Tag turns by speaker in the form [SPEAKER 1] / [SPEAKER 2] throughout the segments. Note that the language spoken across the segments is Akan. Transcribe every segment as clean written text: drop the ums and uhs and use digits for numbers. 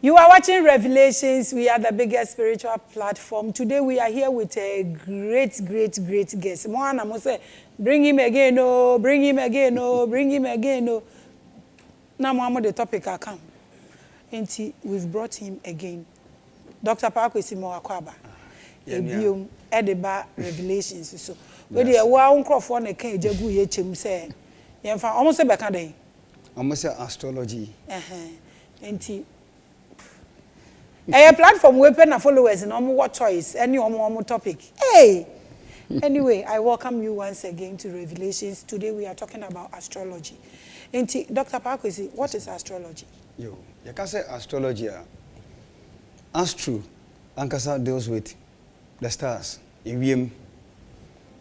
[SPEAKER 1] You are watching Revelations. We are the biggest spiritual platform. Today we are here with a great guest. Moana must say, bring him again, oh, bring him again, oh, bring him again, oh. Now, Mama, the topic I come. And we've brought him again. Dr. Kwesi Moakwaba. Ebiom Edeba Revelations. So, when you are on Crawford, a cage, you go here, say, almost a back day.
[SPEAKER 2] Almost astrology.
[SPEAKER 1] A platform weapon of followers and what choice, any more topic. Hey! Anyway, I welcome you once again to Revelations. Today we are talking about astrology. And Dr. Kwesi, what is astrology?
[SPEAKER 2] You can say astrology. Astro, Ankasa deals with the stars. Iwiem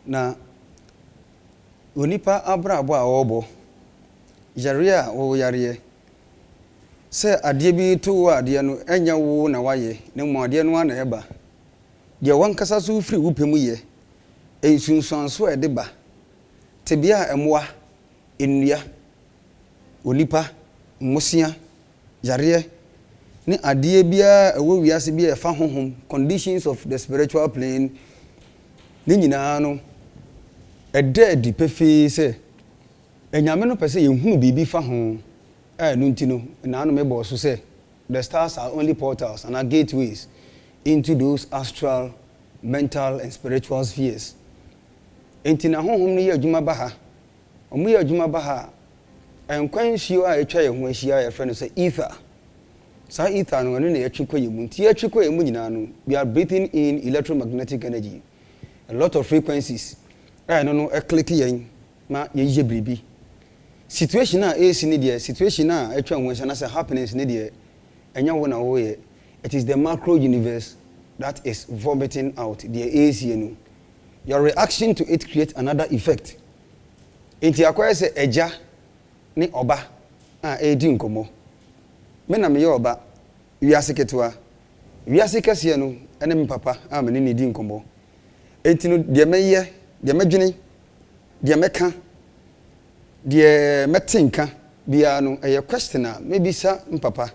[SPEAKER 2] na onipa abra abo a obo. Yaria wo yare. Se adie bi to adie no enya wo na waye ne mu adie no na eba de wankasa so firi wo pemu ye ensunsuanso e de ba tebia emoa ennua onipa mmosia yare ne adie bia ewo wiase bia efa honhom conditions of the spiritual plane ne nyina no edi pefe se enyame no pese yehunu bibi fa ho Nuntino, and Anome so say the stars are only portals and are gateways into those astral, mental, and spiritual spheres. Entina home near Jumabaha, or we are Jumabaha, and quench you are a child when she are a friend of say ether. Sa ether no any munano, we are breathing in electromagnetic energy. A lot of frequencies. I don't know a clicky ma ye baby. Situation is in the situation when happenings in the it is the macro universe that is vomiting out the AC. Your reaction to it creates another effect. Inti akwa se eja ni oba edi nkomo. Me na me oba wiase ketwa. Wiase kase no ene me papa me ni di nkomo. Enti no de meye, de medwene, de meka the metinka bia no a question maybe sa mpapa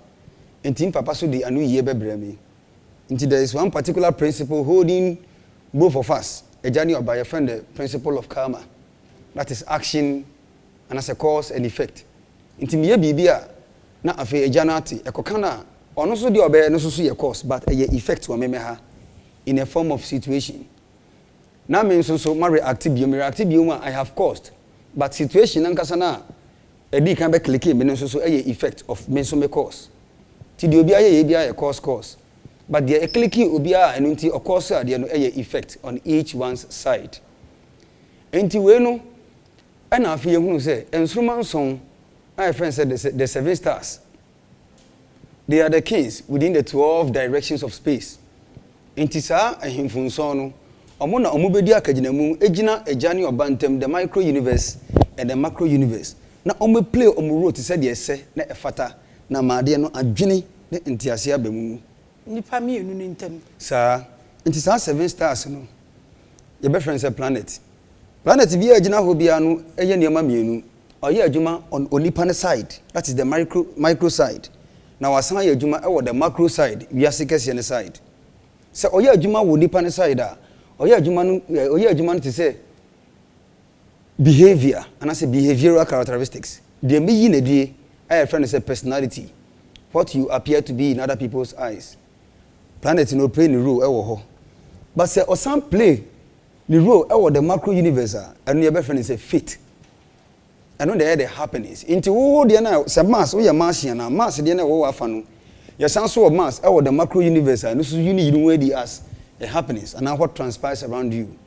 [SPEAKER 2] enti mpapa so di anu ye bebre me enti there is one particular principle holding both of us a journey of by a friend the principle of karma, that is action and as a cause and effect enti me bibia na afi a janati ekoka na ono so di obe no so ye cause but a effect wa meme ha in a form of situation na me so ma reactive bioma I have caused. But situation nankasa na edi kan be click me no so eye effect of me so me cause ti de obi aye bia cause but the click obi a eno nti cause a de no eye effect on each one's side enti we no ana afi ye hunu say ensuruma nson my friend said the 7 stars, they are the kings within the 12 directions of space enti sa ahimfu nson no Omona omubedi akaginamu ejina ejani obantem the micro universe and the macro universe na omo play omo role to say de ese na efata na maade no adwene ne ntiase abamu
[SPEAKER 1] nipa mienu ni ntem
[SPEAKER 2] sa nti sa 7 stars no ye be friends planet bi ejina ho bia no eye niam mienu oye adwuma on onipa ne side, that is the micro side na wasan ye adwuma e wo the macro side wiase kese ne side se oye adwuma wo nipa ne side a oye adwuma to say behavior and I say behavioral characteristics. The me na die I friend say personality, what you appear to be in other people's eyes. Planet no play the role ewo ho. But say osan play the role ewo the macro universe and your friend is a fit. I know the happenings. Into wo de na say Mars wo ya Martian na Mars de na wo afa no. Your sense of Mars ewo the macro universe and so you need where the as the happenings and now what transpires around you.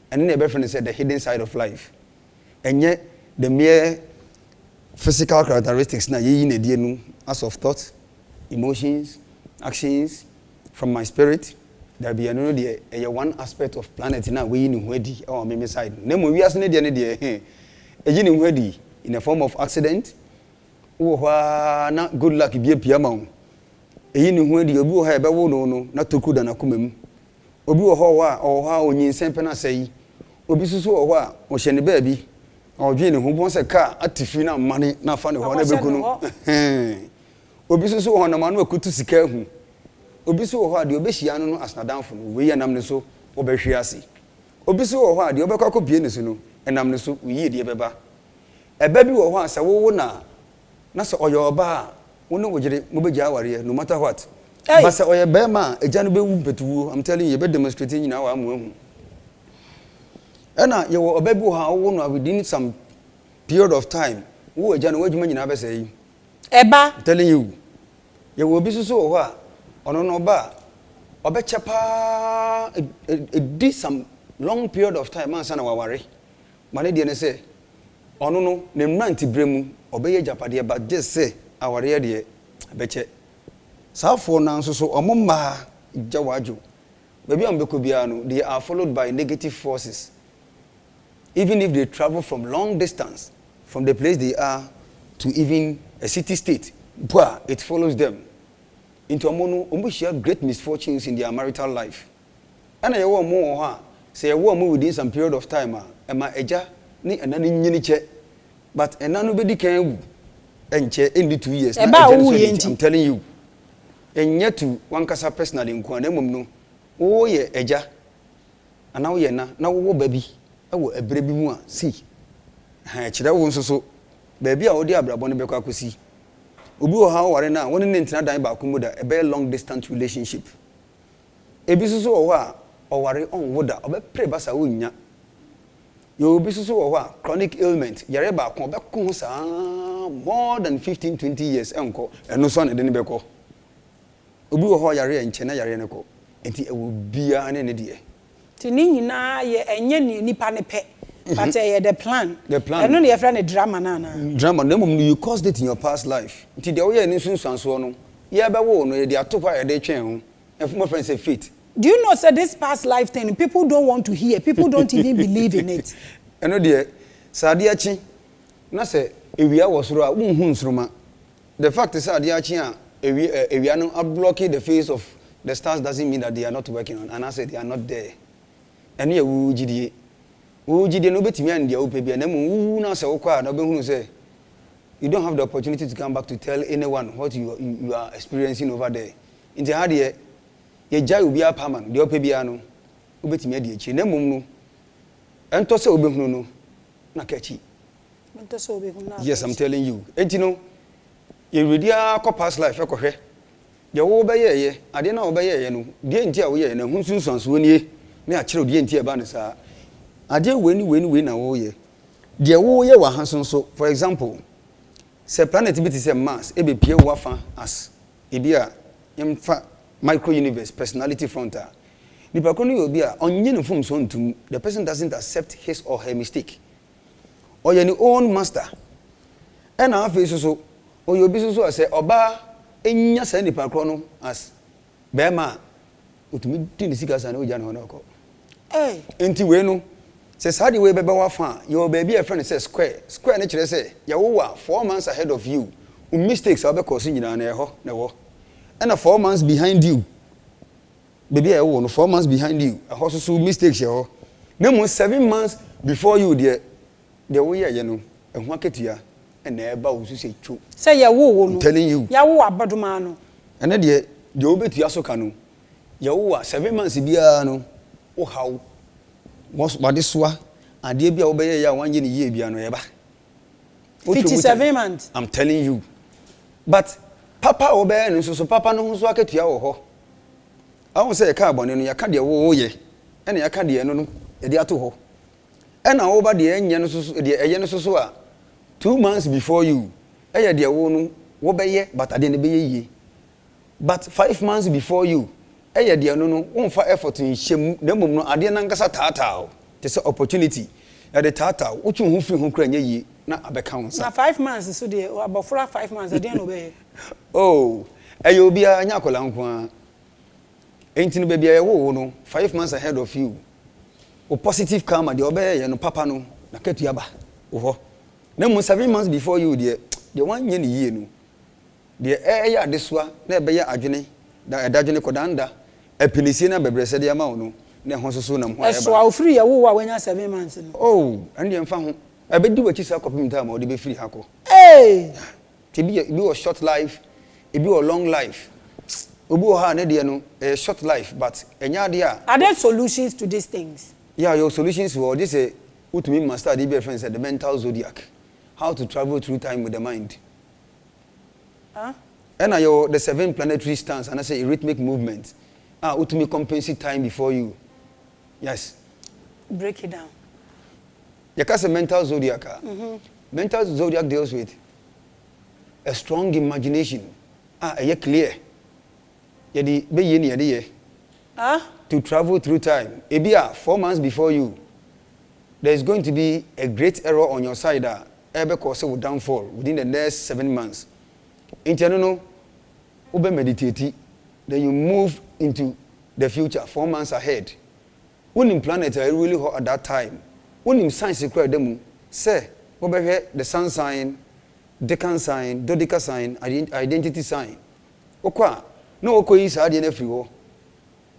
[SPEAKER 2] And then the friend said the hidden side of life. And yet the mere physical characteristics na ye na die no as of thought, emotions, actions from my spirit. There be another the one aspect of planet na we ni hwedi or me side. Na mo wiase ne die ne die eji ni hwedi in a form of accident. Wo hwa na good luck bi apia ma wo. Eyi ni hwedi obi wo ha ebe wo no na toku da na komam. Obi wo ho wa o ha onyinsen pe na sai. Obi susu wo ho a o hye ne ba bi. O dwe ne ho bon se ka atifi na mane na fa ne ho na beku no. obi so ho na manu akutu sika hu obi so ho ade obehia no asnadanfo no we yanam ne so obehwe ase obi so ho ade obekọ bie ne so no enam ne so uyi de beba eba bi wo ho asa wo na so oyo oba a wo no wogire mo begya aware no matter what but say oye be ma eja no be wu petuwo I'm telling you be demonstrate nyina wa amu ahu ena ye wo oba bi wo ha wo no within some period of time wo eja no wadwuma nyina be say
[SPEAKER 1] eba
[SPEAKER 2] I'm telling you ye wo bi so wo ho a ono no ba obechepa did some long period of time man sana waware mane de ne say ono no ne nanti bremu obeye japade ba just say aware de beche safo na nso so omomma jawajo baby am beko bia no they are followed by negative forces even if they travel from long distance from the place they are to even a city state it follows them into omo share great misfortunes in their marital life and ye wo mo ho a say ye wo mo within some period of time ma eja ni enani nyini che but enanu be di kan wu enche in 2 years I'm telling you enye to wankasa personally nko na mom no wo ye eja ana wo ye na wo ba bi wo ebre bi mu a see ha kire wo nso so ba bi a wo di abrabo no be kwa akosi obi wo ha ware na woni ne ntina dan ba komo da a very long distance relationship ebi so wo a oware on woda obe pre basa wo nya yo obi so wo a chronic ailment yare ba ko be ko sa more than 15-20 years enko eno so na de ne be ko obi wo ho yare enche na yare ne ko enti ewo bia ne ne de
[SPEAKER 1] ti ni nyina ye enye ni nipa ne pe but the plan eno ne ye fra ne drama
[SPEAKER 2] drama na mom you caused it in your past life enti de wo ye ni sunsanso no ye be wo no ye de atopa ye de twen ho and my friend say fate.
[SPEAKER 1] Do you know, sir, this past life thing, people don't want to hear. People don't even believe in it.
[SPEAKER 2] I know, dear. Sadiachi, na say, if we are was raw, the fact is, Sadiachi, if we are not blocking the face of the stars, doesn't mean that they are not working on. And I said they are not there. And here, Ujidi no bet me and the OPB, and then who now say, okay, say, you don't have the opportunity to come back to tell anyone what you are experiencing over there. In the hard year, ye jai obi apaman de opebia no obetimi ade echi na mum no ento se obehunu no na kachi
[SPEAKER 1] ento se obehunu na
[SPEAKER 2] yes I'm telling you enti no ye ready akọ past life ekohwe de wo be ye ade na wo be ye no de enti a wo ye na hunsunsanso nie me a kire de enti e ba ne sa ade weni na wo ye de wo ye wa hansonso for example se planet bit is a Mars e be pie wo afa as e bia yemfa micro universe personality frontal nipa kono yo bia onye no fom so ntum the person doesn't accept his or her mistake or your own master and our face so o yo bi so say oba enya sa nipa kono as bema otumi tin sika sa na o ja no na ko enti we no say sadi we bebe wa fa your baby a friend say square na kire say ya wo wa 4 months ahead of you mistakes obe cause nyina na eho na wo and 4 months behind you. Baby, I want 4 months behind you. I also saw mistakes here. No 7 months before you, dear. The way you know, and one get here, and never will say true.
[SPEAKER 1] Say ya woo,
[SPEAKER 2] telling you.
[SPEAKER 1] Ya woo abadumano.
[SPEAKER 2] And then the obey to Yasokano. Ya 7 months biano. Oh how was what this wa and dear be obey ya 1 year biano eba.
[SPEAKER 1] 57 months.
[SPEAKER 2] I'm telling you. But Papa obey no so papa no so aketua wo ho. I won say ka abone no yaka de wo ye. Ena yaka de no e de ato ho. Ena wo ba de enye no so de eye no so a 2 months before you. Eye de wo no wo be ye but ade ne be ye. But 5 months before you. Eye de no won fa effort in hyem na mom no ade na nkasa taataa. Te say opportunity. E de taataa wo twu hu firi hu kra nya yi na abeka won sa.
[SPEAKER 1] Na 5 months so de abofra 5 months ade no be.
[SPEAKER 2] Oh, ayo bia anya kola nko enti no bia ye wo no 5 months ahead of you. O positive karma de obey ye no papa no na ketua ba. Wo ho. Na mo 7 months before you de wan nye ne yie no. De ya adesoa na be ya adwene da edadwene kodanda epinisi na bebrese de ma wo no na ho soso na mo ya ba.
[SPEAKER 1] Eso a ofiri ye wo a wanya 7 months no.
[SPEAKER 2] Oh, ande mfa ho. Ebedi wachi sa kopim ta ma o de be free hako.
[SPEAKER 1] Hey!
[SPEAKER 2] To be a short life, ebi o long life obi o ha na de no a short life but enya de a
[SPEAKER 1] are there solutions to these things?
[SPEAKER 2] Yeah, your solutions were this what me master the friend said the mental zodiac, how to travel through time with the mind.
[SPEAKER 1] Huh?
[SPEAKER 2] And your the 7 planetary stance and I say rhythmic movement. What me compensate time before you. Yes.
[SPEAKER 1] Break it down.
[SPEAKER 2] You can say mental zodiac. Mental zodiac deals with a strong imagination. Clear. Yedi be yeni yedi. To travel through time. Ebia 4 months before you, there is going to be a great error on your side. Ebe cause will downfall within the next 7 months. Internally, ube meditate. Then you move into the future 4 months ahead. When in planet are really hot at that time. When in science require them say over here the sun sign, decan sign, dodica sign, identity sign. Okwa no okoi sa ade na friwo.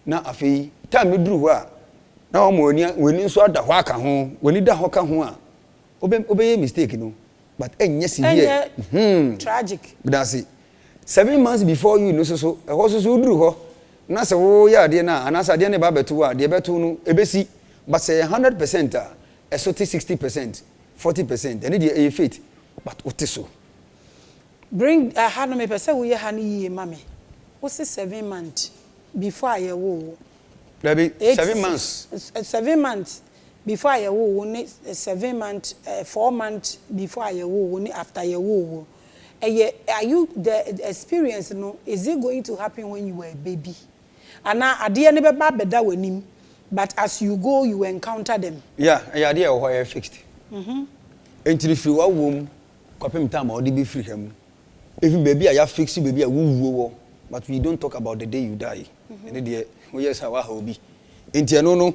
[SPEAKER 2] Na afei time me duru ho a na woni nso ada ho aka ho woni da ho ka ho a obeye mistake no but enye severe
[SPEAKER 1] tragic
[SPEAKER 2] that's it 7 months before you no so duru ho na se wo ya ade na anasa ade ne ba betu a de betu no ebesi but say 100% a so 60% 40% and the faith but what so
[SPEAKER 1] bring hanu me pese wo ye hanu yi mame wo se 7 months before I wo.
[SPEAKER 2] Maybe 7 months.
[SPEAKER 1] 7 months before I wo, 7 months, 4 months before I wo, after I wo. Are you the experience? No, is it going to happen when you were a baby? And now I didn't never better with him, but as you go, you encounter them.
[SPEAKER 2] Yeah, I idea why I fixed. Until if you are womb, copy time or be free him. Even baby, I have fixed baby, I will. But we don't talk about the day you die. And the yes, how I be. Inti no.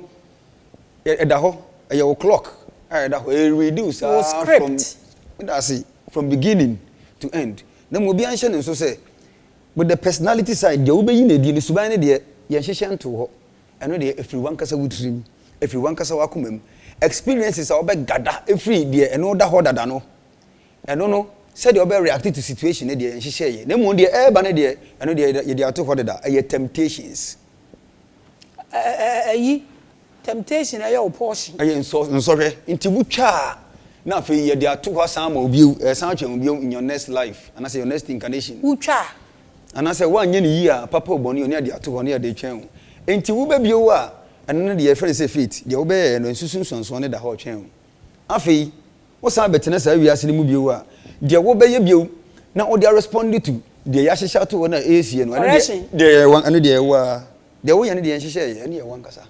[SPEAKER 2] Your clock. Reduce from beginning to end. Then we'll be answering and so say, but the personality side, you be in the subane de Yanshan to her. I know if you want Casa would dream, if you want Casa Wakumem, experiences are back gada every dear and all that harder than no. I don't know. Said you be reacting to situation and she say them on the air banner there and they are too hard that temptations
[SPEAKER 1] temptation your portion
[SPEAKER 2] sorry into wucha now for you they are too hard some of you in your next life and I say your next incarnation
[SPEAKER 1] wucha
[SPEAKER 2] and I say 1 year papa boni on they are too near the chen into wu baby you are and then the friend say fit the obey and susun so on the whole chen afi what's up between say we are seeing movie you are dia wo beye bio na o dia respond to dia ya hihia to na AC no dia wan ane dia wa dia wo yane dia hihia ye ane wan kasa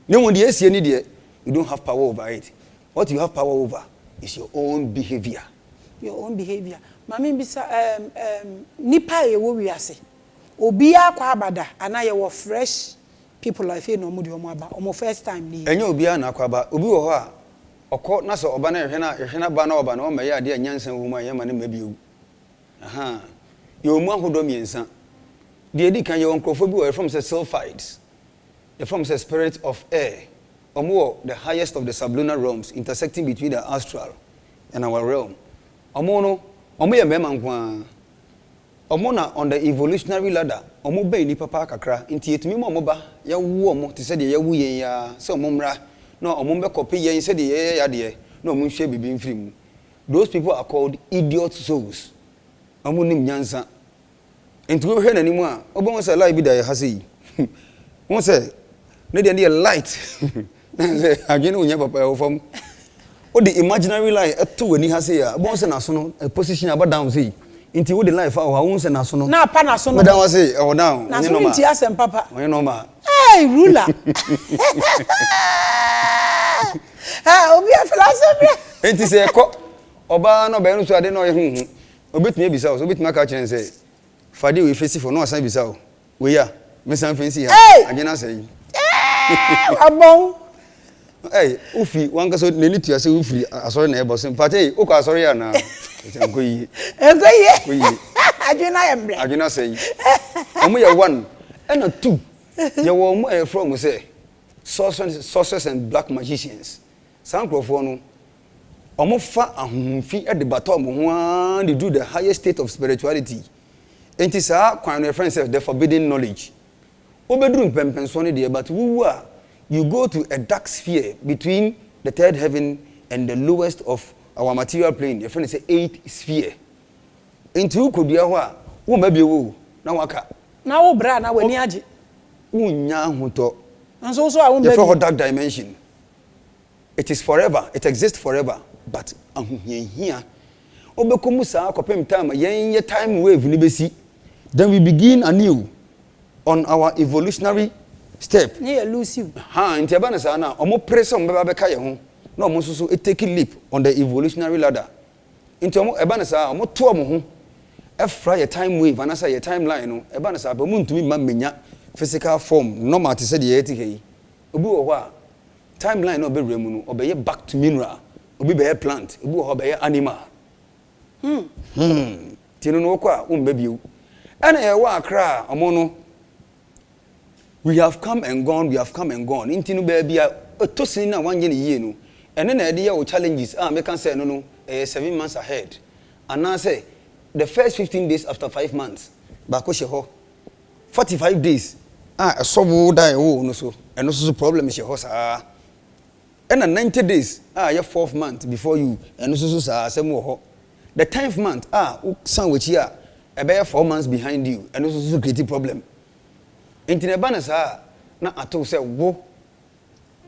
[SPEAKER 2] ne won dia AC ni dia you don't have power over it what you have power over is your own behavior mama bisa nipa ye wo wiase obi akwa abada ana ye wo fresh people like no mo de omo aba omo first time ni enye obi ana akwa aba obi wo ho a okọ na so oba na ehwe ba na oba na o ma ya de anyansan wo ma ya ma ne mabiu aha ye omu ahodo miensa de edi kan ye onkrofo bi wo from say sulfides the from say spirit of air omo the highest of the sublunar realms intersecting between the astral and our realm omo ye mema nkwa omo na on the evolutionary ladder omo ba ni papa kakra nti etumi mo ba ya wo omo te se de ya wu yen ya se omo mra no omumbe copy yen said ye yade no omun hwe bibi mfiri those people are called idiot souls omunim nyansa enti we hwe nanimu a obon say light bi da ha sei won say ne de light say agene unya papa e fam o the imaginary light eto wani ha sei a obon say na so no position aba down sei enti wo the life a won say na so no
[SPEAKER 1] na pa na so no
[SPEAKER 2] we down say e down
[SPEAKER 1] na so nti asem papa
[SPEAKER 2] we normal
[SPEAKER 1] hey ruler obi a philosophy
[SPEAKER 2] enti se ko oba no be no so ade no ye hu obetumi ebisa o obetumi aka kire nse fade we face for no asan ebisa o we ya me san fancy ha agena say
[SPEAKER 1] abon
[SPEAKER 2] ufi wanka so neni tua se ufiri asori na ebo sem pate uko asori ya na enkoyi
[SPEAKER 1] agena yembre
[SPEAKER 2] agena say omo ye 1 and 2 ye wo mo from say sorcerers and black magicians sankrofo no omo fa ahunfi e de bato omo ho they do the highest state of spirituality Enti saa kwan no friend says the forbidden knowledge. Obedru mpempenso ne de but wu a you go to a dark sphere between the third heaven and the lowest of our material plane. Your friend say 8th sphere. Into kodua ho a wo mabie wo na waka.
[SPEAKER 1] Na wo bra na wani age.
[SPEAKER 2] Unya hoto.
[SPEAKER 1] Nso so a wo
[SPEAKER 2] mabie. The dark dimension. It is forever. It exists forever. But here obekomu saa kopem time yen time wave ni besi. Then we begin anew on our evolutionary step.
[SPEAKER 1] Yeah, lose you.
[SPEAKER 2] Ha, nti eba na saa na omo press on beba beka ye ho. Na omo so take a leap on the evolutionary ladder. Nti omo eba na saa omo to omo ho. Efra ye time wave anasa ye timeline no. Eba na saa ba mu ntumi ma menya physical form normal te say de ye ti hei. Obi wo ho a timeline no be remu no obeye back to mineral. Obi be plant, obi wo ho be animal. Tino no kwa umbe biu. And Accra, Amono, we have come and gone, we have come and gone. Intinu baby, a tosina 1 year, no. And then the idea of challenges, I can say, no, 7 months ahead. And now say, the first 15 days after 5 months, Bakoshe 45 days, a so die, no so, and also problem is your horse, and 90 days, your 4th month before you, and also some more. The 10th month, son which here. About 4 months behind you, and also create a problem. Into the banners na ato say wo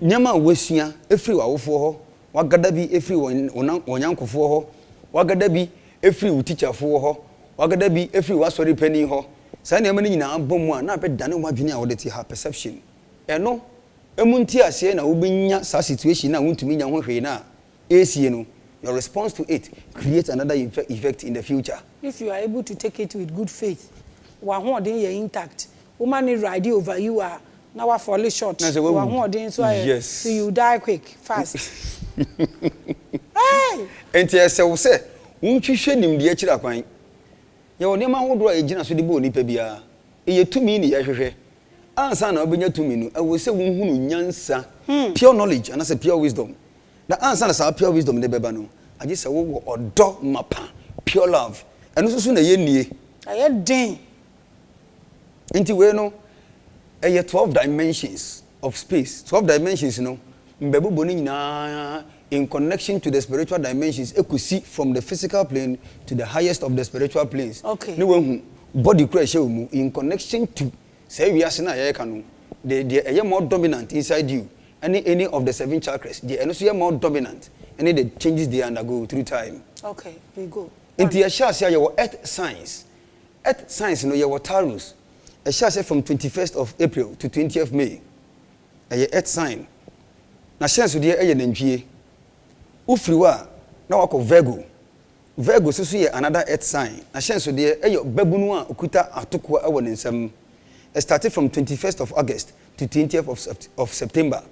[SPEAKER 2] nyama wesia efri wa wofo ho wagada bi efri onyankofo ho wagada bi efri wo teacher fo ho wagada bi efri wa sorry penny ho sa na nyama nyina abomu a na be dane wo adwene a wo de ti ha perception eno emunti ase na wo benya sa situation na wontumi nya ho hwe na esie no. Your response to it creates another effect in the future.
[SPEAKER 1] If you are able to take it with good faith, you're intact. Woman ride over you are now fall short.
[SPEAKER 2] Yes.
[SPEAKER 1] So you die quick, fast. Hey!
[SPEAKER 2] And yes, I will say, won't you share him the extra pine? Your name I would write Gina so the bony pebia. A 2 minutes, answer now, bring 2 minutes. I will say, nyansa, pure knowledge, and I say pure wisdom. The answer is our pure wisdom, the bebano. I just say, or dog mapa, pure love. And also soon a year.
[SPEAKER 1] I had ding.
[SPEAKER 2] Into we know a 12 dimensions of space. 12 dimensions, you know. Mbebu boni na in connection to the spiritual dimensions. You could see from the physical plane to the highest of the spiritual planes.
[SPEAKER 1] Okay.
[SPEAKER 2] No body crash in connection to say we are saying they are more dominant inside you. Any of the 7 chakras, they are also more dominant. And the changes they undergo through time. Okay,
[SPEAKER 1] we go.
[SPEAKER 2] Into your shall say your earth signs. Earth signs, you know, your Taurus. A shall say from 21st of April to 20th of May. A earth sign. Na chance with the NG. Ufriwa, now I call Virgo. Virgo, so see another earth sign. Na chance with the Babunua, Ukuta, Atukwa, Awan in some. Started from 21st of August to 20th of September.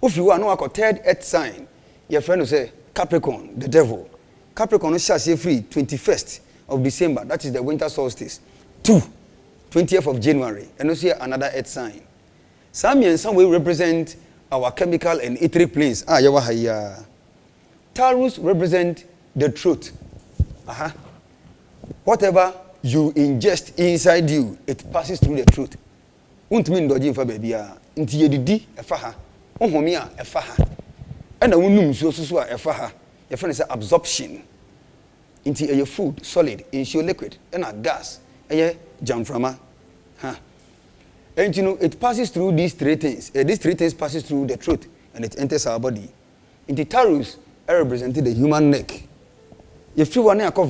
[SPEAKER 2] If you are not a 3rd earth sign, your friend will say Capricorn, the devil. Capricorn shall say free 21st of December, that is the winter solstice, to 20th of January, and also another earth sign. Some in some way represent our chemical and etheric planes. Taurus represent the truth. Whatever you ingest inside you, it passes through the truth. Untumi ndoji mfa bebia nti yedidi efa ha ohome a efa ha ena wonum so a efa ha your friend say absorption nti your food solid into liquid ena gas jamframa and you know it passes through these 3 things. These 3 things passes through the truth and it enters our body. Nti Taurus represented the human neck. If you want to call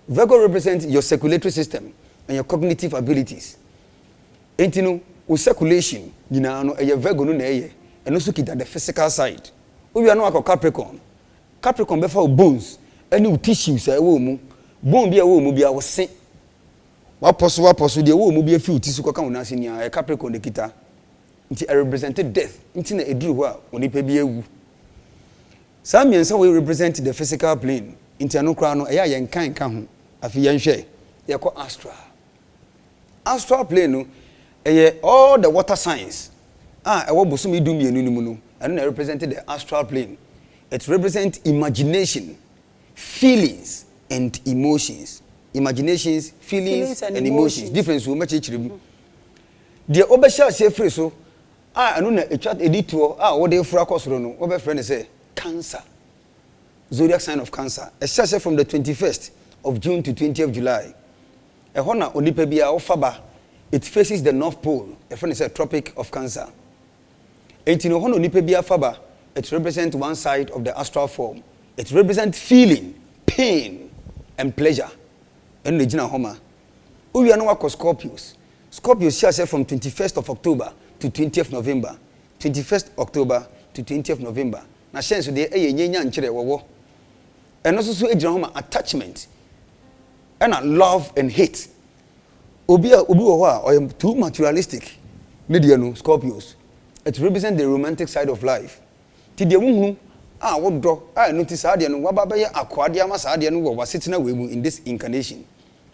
[SPEAKER 2] Virgo represents your circulatory system and your cognitive abilities. And you know, with circulation, you know, a Virgo no and also kita the physical side. We are not a Capricorn. Capricorn before bones, any tissues, bone be a woman be our saint. What possible, the woman be a few tissue a Capricorn the kita. It represented death. Into a drew when it be a some and some will represent the physical plane. Into crown, a young kind come. Afi yanhwe ye call astral plane no all the water signs e wo bosom idum yenu nimu no and it represented the astral plane. It represents imagination, feelings and emotions. imaginations, feelings and emotions. Difference will match each other. The obesha say free so I know na etwa edituo what dey fura kosoro no obe friend say Cancer. Zodiac sign of Cancer. A say from the 21st of June to 20th of July. A hona onipa bia ofaba. It faces the North Pole. A friend say Tropic of Cancer. Entino hona onipa bia faba. It represents one side of the astral form. It represents feeling, pain, and pleasure. And the Jina Homa. We are now Scorpios. Scorpios shall say from 21st of October to 20th November. 21st October to 20th November. Na chance de nyanya nkyere wo. And also so Jina Homa attachment. And love and hate. Obi wo ho too materialistic. Media no Scorpios. It represents the romantic side of life. Ti de wuhu wodɔ notice ade no waba bɛyɛ akwade ama saa ade no wo wasetena we mu in this incarnation.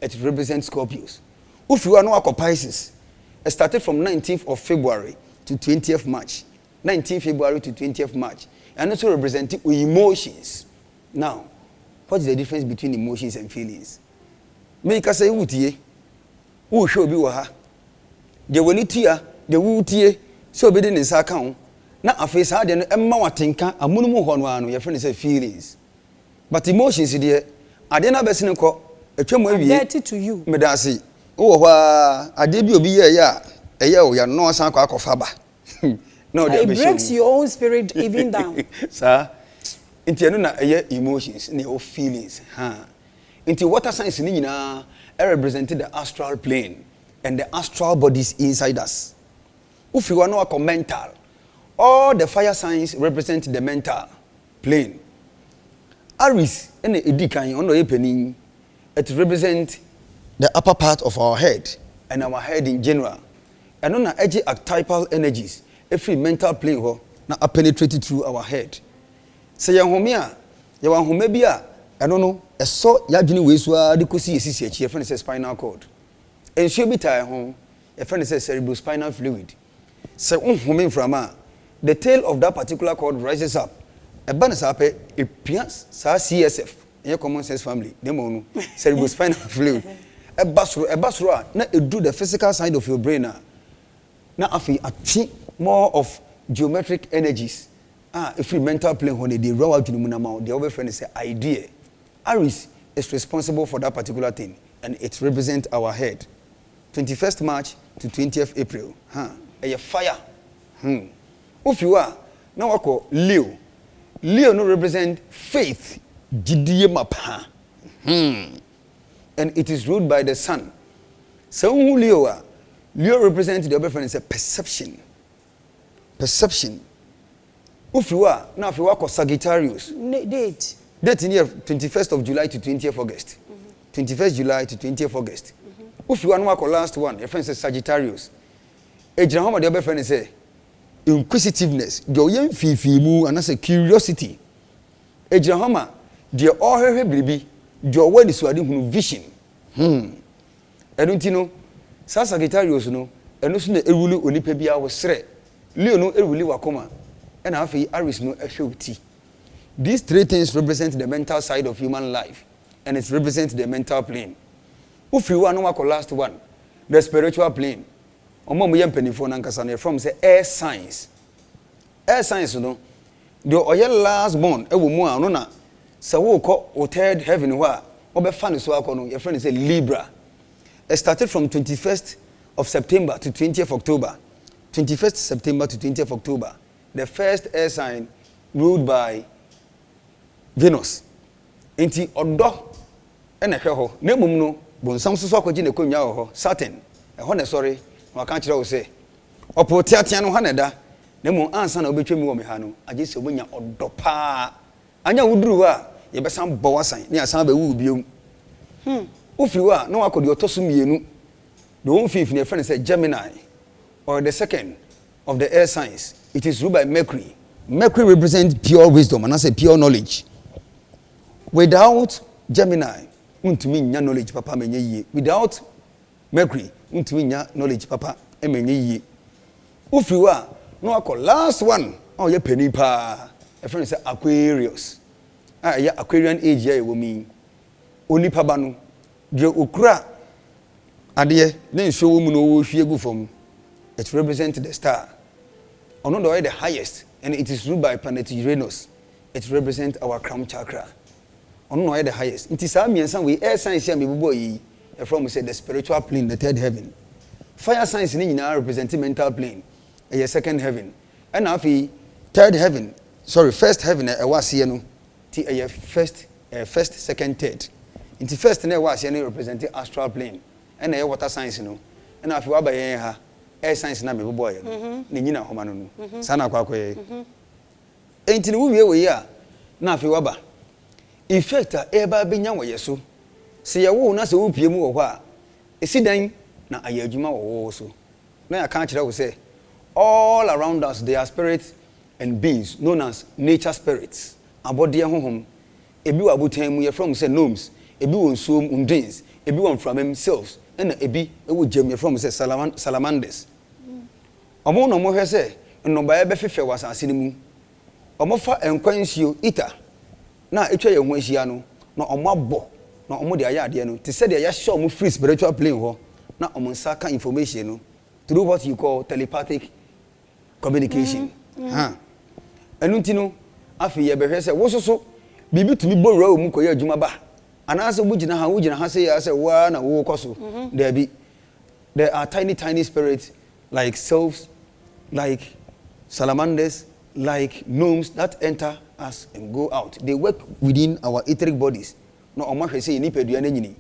[SPEAKER 2] It represents Scorpios. Ufiwa no akɔ Pisces. It started from 19th of February to 20th March. 19th February to 20th March. And also representing emotions. Now, what is the difference between emotions and feelings? Make us say wutie. Wo hwe obi wo ha. De woni tua, de wutie, so obi de nsa ka ho. Na afi saa de no emma watenka amunum ho no anu ye friend say feelings. But emotions de ade na besi ne ko atwam awie.
[SPEAKER 1] Dirty to you.
[SPEAKER 2] Me da see. Wo ho ade bi obi ye ya eye o ya no san kwa akofa ba. No
[SPEAKER 1] it breaks your own spirit even down.
[SPEAKER 2] Sir, inti no na eye emotions ne o feelings. Inti water signs ni nyina represented the astral plane and the astral bodies inside us. Ufi wa no akọ mental. All the fire signs represent the mental plane. Aries and Edikan on the opening, it represents the upper part of our head and our head in general. And on the edge archetypal energies, every mental plane now penetrated through our head. Say ya homia, ya wan homebia, I don't know, a so yadini weswa de kosi esisi a friend says spinal cord. And she be tired home, a friend says cerebrospinal fluid. Say home from the tail of that particular cord rises up. A banner up a pians CSF in your common sense family. Demo cerebrospinal fluid. A basura, not do the physical side of your brain. Now I feel more of geometric energies. If we mental plane when they roll out to the moon, the other friend say idea. Aries is responsible for that particular thing, and it represents our head. 21st March to 20th April. A fire. If you are now I call Leo. Leo no represent faith. And it is ruled by the sun. So Leo represents the other friend is a perception. Perception. If you are now if you are Sagittarius. Date in here 21st of July to 20th August. 21st July to 20th August. If you are now last one, your friend says Sagittarius. Ejrahoma the other friend say inquisitiveness, the fifi mu and as a curiosity. Ejrahoma, the ohehe bribi, the word is wadi vision. Eduntino, sa Sagittarius no, enosu na ewuli onipa bia wo sre. Leo no ewuli wakoma. And afi Aries no ehwuti. These three things represent the mental side of human life, and it represents the mental plane. If you are no last one, the spiritual plane. Omo yem penifo na nkasa na from say air signs. Air signs no. The oye last born e wo mu a no na se wo ko o third heaven ho a obefa ne so akono your friend say Libra. It started from 21st of September to 20th October. 21st September to 20th October. The first air sign ruled by Venus. Enti odo e na hwe ho na mum no bonsam so akogi na konwa ho Saturn. E ho na sorry waka kire wo se opotiatia no haneda na mu ansa na obetwemi wo me ha no age se obonya odopa anya wuduru a ye besan bo wasan ne asan ba wu biom ufiri wa na wakodi otoso mienu the one fifth ne friend say Gemini or the second of the air signs. It is ruled by Mercury. Mercury represents pure wisdom and I say pure knowledge. Without Gemini untumi nya knowledge papa menye yi. Without Mercury untumi nya knowledge papa emenye yi. Ufiwa no akọ last one oh ye penny pa a friend say Aquarius. Ya Aquarian age ya wo mi. Onipa ba no de okura ade ne nso wo mu no wo hwie gu fam it represents the star ono do the highest and it is ruled by planet Uranus it represents our crown chakra ono no the highest nti saa miensa we air science am ebubo yi from say the spiritual plane the third heaven fire science ni nyina represent mental plane a second heaven and afi third heaven first heaven e wase no ti a first second third nti first na e wase no represent astral plane and a water science no and afi wa ba yen ha air science na me bobo ye no ni nyina homa no no sana kwa ye enti ni wuwie we ya na afi wa ba effect a e ba benya wo ye so se ye wo na se wo pie mu wo kwa esidan na ayadwuma wo so na ya kan kire wo say all around us there are spirits and beings known as nature spirits abode honhom ebi wa botan mu ye from say gnomes ebi won suom undins ebi won from themselves na ebi wo jam ye from say salamanders omo no mo hwe say no ba ye be fefe wasase ni mu omo fa enkwansio ita na etwa ye ho ahia no na omo abo na omo de ayade no te say de ya show mo free spiritual plane ho na omo nsaka information no through what you call telepathic communication enunti no afi ye behwe se wo soso bibi tumi bowura mu koye adwuma ba anase wo gina ha se ya se wa na wo koso there are tiny spirits like selves like salamanders like gnomes that enter us and go out they work within our etheric bodies no omo hwe se ni pedua na nyini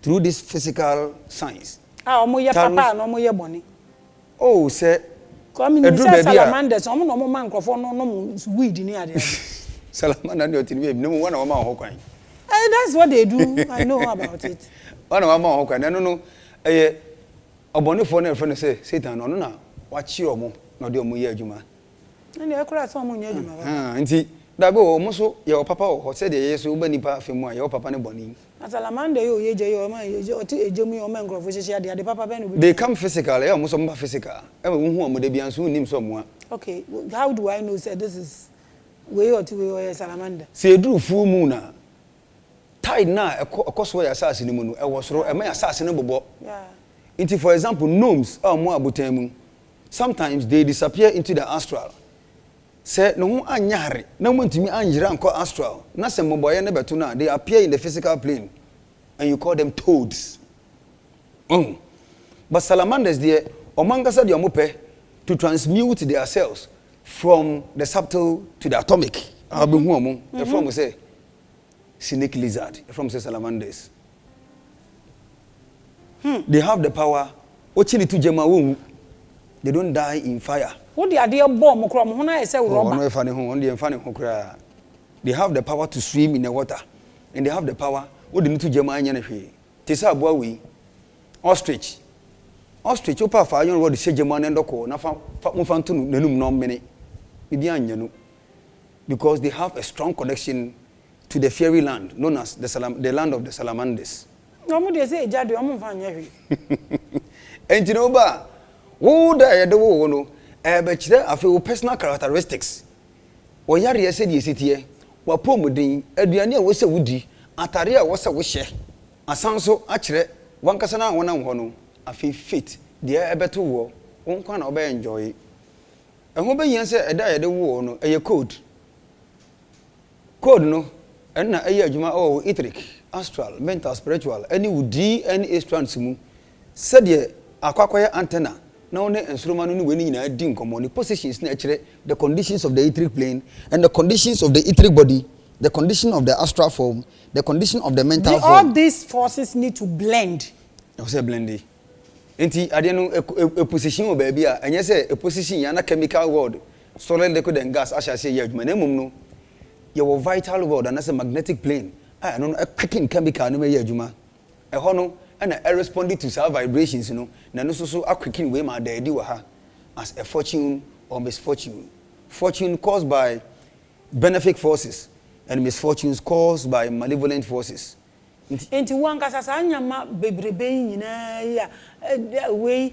[SPEAKER 2] through this physical science
[SPEAKER 1] omo ye papa no omo ye boni
[SPEAKER 2] oh say
[SPEAKER 1] community salamanders omo no man krofo no weed ni ade
[SPEAKER 2] salamander no tini no one of ma ho kwan
[SPEAKER 1] that's what they do I know about it
[SPEAKER 2] one of ma ho kwan no obonifo na efo no say Satan no na wa chi omo na de omo ye adwuma
[SPEAKER 1] na e kura so omo nya adwuma
[SPEAKER 2] ba nti da be omo so ye papa ho say de yeso ba nipa afemu a ye papa ne boni
[SPEAKER 1] salamander yo ye je yo ma ye je oti ejemu yo man krofo hye de papa be no
[SPEAKER 2] they come physical omo so mba physical e ma hu omo de bia so nim so omo
[SPEAKER 1] okay how do I know say this is we oti we salamander
[SPEAKER 2] say eduru fu mu na tide na ekoso ya sase ni mu no e wo soro e ma ya sase ne bobo
[SPEAKER 1] yeah
[SPEAKER 2] into for example gnomes omo abotemu sometimes they disappear into the astral say no hu anyare na mo ntimi anyira anko astral na se moboye ne beto na they appear in the physical plane and you call them toads but salamanders there omangasa de omope to transmute their cells from the subtle to the atomic abu hu omo from say snake lizard from say salamanders they have the power ochini to jema wo they don't die in fire
[SPEAKER 1] what the idea bomb kro mo na say rubber
[SPEAKER 2] no fa ne ho on dey fa ne ho kra they have the power to swim in the water and they have the power what they need to jema anya na hwe te say aboa we ostrich opa fa ayon what say jema na ndoko na fa mo fa ntu nanum no mene bibi anya no because they have a strong connection to the fairy land known as the land of the salamanders
[SPEAKER 1] no mo dey say ejade o mo fa anya hwe
[SPEAKER 2] enjino ba wo da ye de wo no be kire afi wo personal characteristics wo yare ye se de esitie wa pomudin aduane a wo se wudi atare a wo se wo hye asanso a kire wankasa na wonam ho no afi fit de ebeto wo wonkwa na obe enjoy ho be yen se eda ye de wo no eye code no enna eye adwuma o etheric astral mental spiritual any wudi any strands mu se de akwakoye antenna na one ensuroma no ni weni nyina di nkomo ni positions na kire the conditions of the etheric plane and the conditions of the etheric body the condition of the astral form the condition of the mental form
[SPEAKER 1] all these forces need to blend
[SPEAKER 2] I say blend enti ade no a position o ba bia enye say a position ya na chemical world solid liquid and gas asha say ya adwuma na mum no your vital world and as a magnetic plane no a quicking chemical no ya adwuma e ho no and I responded to some vibrations, you know. Na no so a quicking way my daddy wa ha as a fortune or misfortune. Fortune caused by benefic forces and misfortunes caused by malevolent forces.
[SPEAKER 1] Enti wankasa sa nyama bebrebe nyina ya way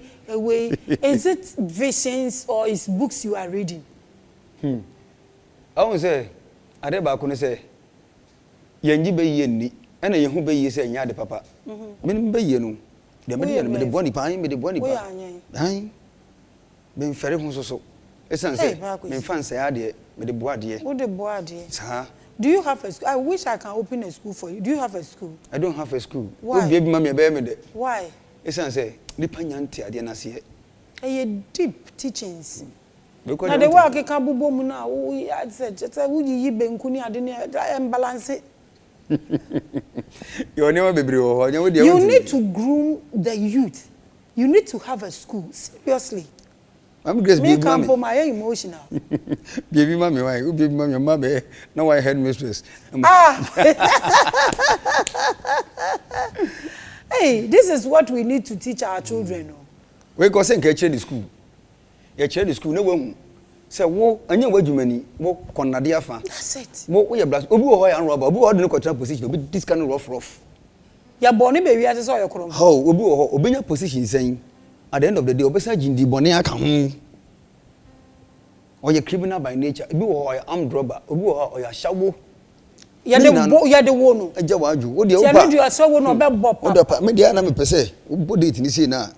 [SPEAKER 1] is it visions or is books you are reading?
[SPEAKER 2] I won't say ade ba ko ne say yanji be yi ni ena ye hu be yi se nya de papa me be ye no de me de me de boni pa me de boni pa han be fere hu so esan se me fan se ade me de boade
[SPEAKER 1] wo de boade
[SPEAKER 2] sa.
[SPEAKER 1] Do you have a school? I wish I can open a school for you. Do you have a school?
[SPEAKER 2] I don't have a school.
[SPEAKER 1] Why?
[SPEAKER 2] Obi ebi ma me be me de.
[SPEAKER 1] Why?
[SPEAKER 2] Esan se nipa nyante ade na se
[SPEAKER 1] A deep teachings.
[SPEAKER 2] because
[SPEAKER 1] Now the work I can bubo mu na wo said wo yi benku ni ade ni balance.
[SPEAKER 2] You
[SPEAKER 1] need to groom the youth. You need to have a school. Seriously.
[SPEAKER 2] Maame Grace
[SPEAKER 1] me come for my emotional.
[SPEAKER 2] Baby mommy why? Baby mommy mama now I head mistress.
[SPEAKER 1] Hey, this is what we need to teach our children.
[SPEAKER 2] We go say nke the school. You chair the school no we say wo anya wadwumani wo konade afa.
[SPEAKER 1] That's it.
[SPEAKER 2] Wo ye blast obi wo ho ya roba obi wo de no control position obi this kind of rough.
[SPEAKER 1] Ya boni be wi ate so yekrom.
[SPEAKER 2] How obi wo ho obenya position saying at the end of the day obesa jindi boni aka ho. Or you criminal by nature. Obi wo ho ya armed robber. Obi wo ho ya shawo.
[SPEAKER 1] Ya de wo no.
[SPEAKER 2] Eja waju. Wo de wo
[SPEAKER 1] pa. Ya do asawo no be bop.
[SPEAKER 2] Wo de pa me de na me pese. Wo body ti ni say na.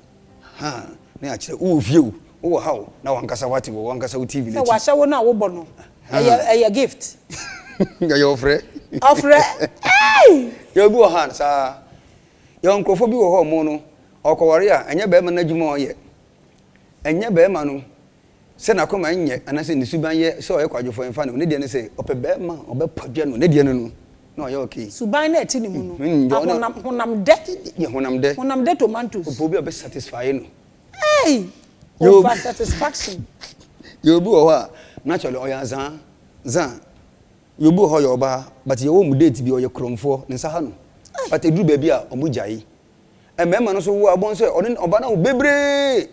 [SPEAKER 2] Ha, na akire wo fie wo how na wankasa wati wo wankasa wo TV
[SPEAKER 1] na wa shawo na wo bo no. Eye gift.
[SPEAKER 2] Ya your friend.
[SPEAKER 1] Ofre. Hey!
[SPEAKER 2] You go hand sa. Your nkrofo bi wo ho mo no. Okoware a enye be ma na dwuma oye. Enye be ma no. Se na koma nye anase ni suban ye se oye kwadwofo enfa no ne de ne se ope be ma obe padwa no ne de no no oye okay.
[SPEAKER 1] Suban na eti ni mu no. Honam de.
[SPEAKER 2] Ye honam de
[SPEAKER 1] tomatoes.
[SPEAKER 2] Opo bi obe satisfy no.
[SPEAKER 1] Hey! Over satisfaction.
[SPEAKER 2] You bu ho a naturally oya zan. You bu ho yo ba but ye wo mu date bi oye kromfo ne sa ha no. But eduru ba bi a omugyae. Emema no so wo abon se oba na wo bebre.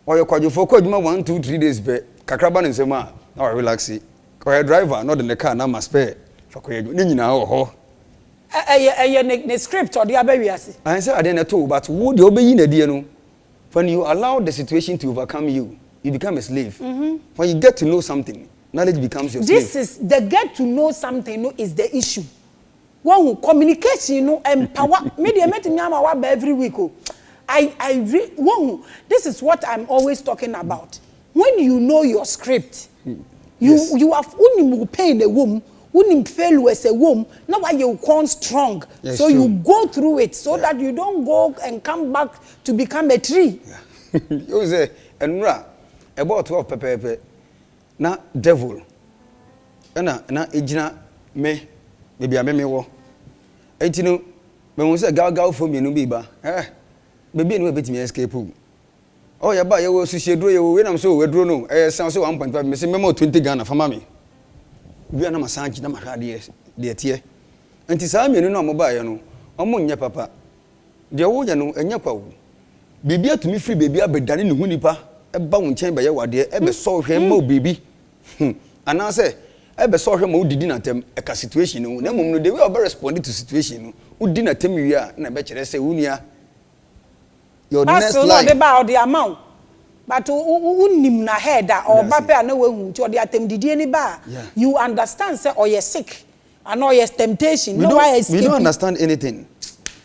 [SPEAKER 2] Or you call for 1, 2, 3 days be kakraba ne nsema na relax it. Ko driver not in the car na must spare for ko ni nyina ho.
[SPEAKER 1] Ne script or the abewiase.
[SPEAKER 2] I say I didn't too but wo de obeyi na die no. When you allow the situation to overcome you, you become a slave. When you get to know something, knowledge becomes your slave.
[SPEAKER 1] This is the get to know something no is the issue. One communication no empower media met me ama wa every week. This is what I'm always talking about. When you know your script, you have unim pain a womb, unim fail as a womb. Now why you come strong, yes, so true. You go through it so that you don't go and come back to become a tree.
[SPEAKER 2] You say, and about 12 pepe, na devil, na ejina me, maybe I me wo. Etino, when we say gal for me no biba, baby no betimi escape. Oh ya ba ye wo sushedro ye wo we nam so we dro no san so 1.5 me say memo 20 Ghana for mama me bia na masanji na mahade de tie anti sa mienu no mo ba ye no omo nya papa de wo nya no enya kwa wo bibi atumi free baby abedane ne hu nipa e ba wo nchen ba ye wade e be so hwe ma baby ana say e be so hwe ma udidi na tem e ka situation no na mom no the way obe respond to situation no udi na tem wi a na be kire say wunia your next life
[SPEAKER 1] about the amount but unim na head or bape na we hu ti o de atem didie ni ba you understand say or you sick and or your temptation no why escape.
[SPEAKER 2] We don't understand anything.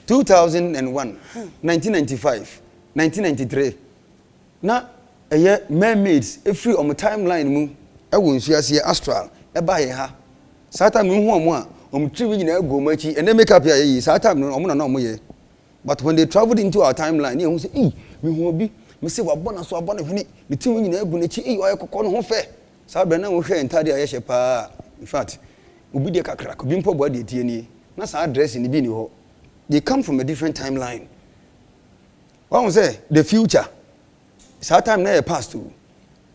[SPEAKER 2] 2001 1995 1993 na mermaids free on timeline mu e wo nsuase astral e ba ye ha sata mu hu omo a omtri nyina ego machi and make up ya yi sata mu omo na omo ye. But when they traveled into our timeline, you say, "Eh, me who be? Me say we born so born hwini. Me tin we nyina egu na chi, eh, oye kokko no ho fe." Sa be na wo hwe entade aye hye pa. In fact, obi de kakra ko bi mpo bo de tie ni. Na sa address ni bi ni ho. They come from a different timeline. What we say, the future. Sa time na e past too.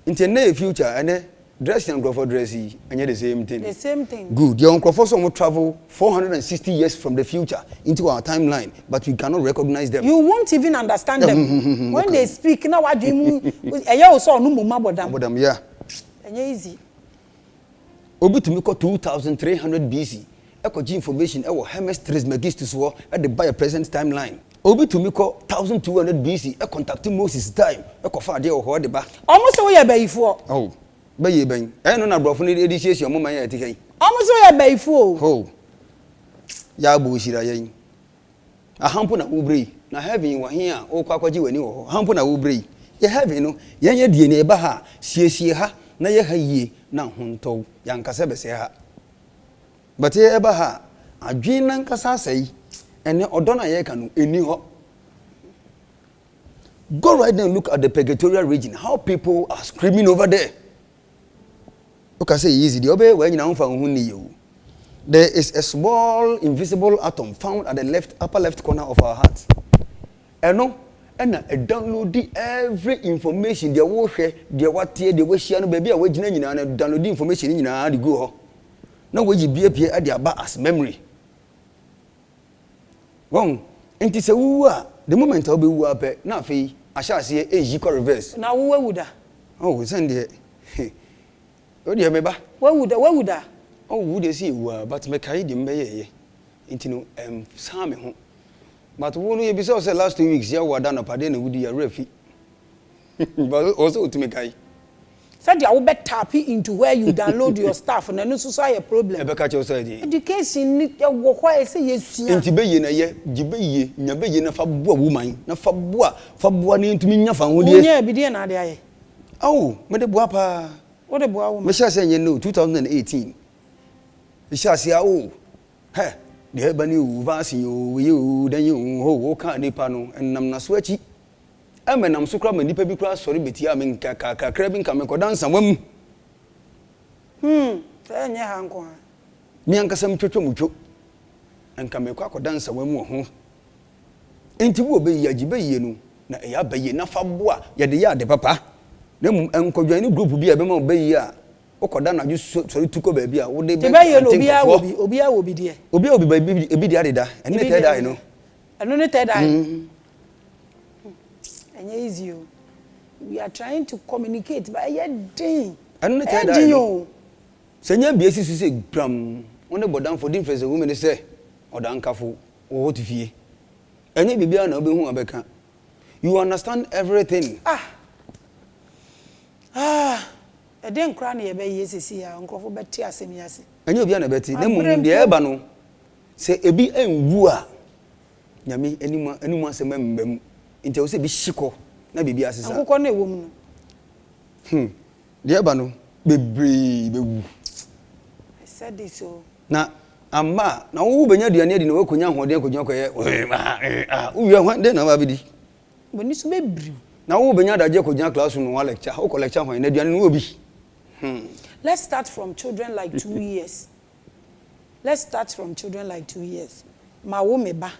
[SPEAKER 2] Inte na e future and dress and go for dressy and the same thing.
[SPEAKER 1] The same thing.
[SPEAKER 2] Good. Your uncle will travel 460 years from the future into our timeline, but we cannot recognize them.
[SPEAKER 1] You won't even understand them. When they speak, now what do you mean? Yeah. And easy.
[SPEAKER 2] Obi to me 2300 BC. Echo information our Hermes Megistus war at the by present timeline. Obi to me 1200 BC. E contacting Moses time. Echo father or the ba.
[SPEAKER 1] Almost all your before.
[SPEAKER 2] Oh. Baye ben. Eh no na brofo ni edisiation mo man ya ti kan.
[SPEAKER 1] Almost all your before.
[SPEAKER 2] Oh. ya bo shira yen ahampo na ubrei na heaven wa hia o kwakwaji wani wo ahampo na ubrei ye heaven no ye die ne ba ha siesie ha na ye ha yie na honto yankasa bese ha but ye ba ha adwen nan kasa sai ene odona ye ka no eni ho. Go right now and look at the purgatorial region, how people are screaming over there. You can say easy. There is a small invisible atom found at the upper left corner of our heart. And no, and download every information. They will share, they will tear, they will share. No baby, I will download the information in your go. No way you be appear at their back as memory. Wrong. And it's a the moment I'll be whooped, now fee, I shall see a equal reverse.
[SPEAKER 1] Now, where would I?
[SPEAKER 2] Oh, send it. What do you remember?
[SPEAKER 1] Where would I?
[SPEAKER 2] Oh, would you see, but make I didn't pay into Sammy. But won't you be so said last 2 weeks? You were done up at dinner with your refi. But also to make I
[SPEAKER 1] said you better tap into where you download your stuff and then also a problem.
[SPEAKER 2] Ever catch your side.
[SPEAKER 1] Education need to walk why I say yes.
[SPEAKER 2] Into Bayin a year, Jibe, Nabayin, a fabua woman, no fabua into me, nothing.
[SPEAKER 1] Yeah, be dear Nadia.
[SPEAKER 2] Oh, Madame Wapa.
[SPEAKER 1] What a boy,
[SPEAKER 2] Michelle saying, you know, 2018. You shall see, oh, hey, the Hebrew Vasi, you, then you, oh, can't depano, and I'm not sweaty. I'm so cramming the paper class, sorry, but I mean, crabbing, come and dance and women.
[SPEAKER 1] Then your uncle.
[SPEAKER 2] Me and Cassam Chucho, and come and dance and women. Ain't you obey Yajibe, you know, na yabe enough of bois, yada de papa. Them uncle Johnny group will be a bemo bay ya. Okodana just sorry to go baby. Would they be Obia will be dear. Obia will be a bit added, and let I know.
[SPEAKER 1] I don't know that and easy. We are trying to communicate, but yet ding.
[SPEAKER 2] I don't know that you. Senior BSC say, Bram, on the bottom for difference, a woman say, or down careful, or what if ye? And you be an open. You understand everything. I didn't cry near Bay, yes, here, Uncle for Betty, as in yes. And you'll be a Betty, no more the Ebano. Say a be and wooer. Yami, anyone say, mem. Until say be shiko na bibi asesa akoko na ewom no dia ba no bebre bewu I said this so na amma na wo benya duane adi na wo konya hoden konya koye uwie hwan de na ba bidi boni so bebre na wo benya daje konya classroom no lecture wo ko lecture hwan na duane no obi Let's start from children like 2 years. Let's start from children like 2 years. Ma wo meba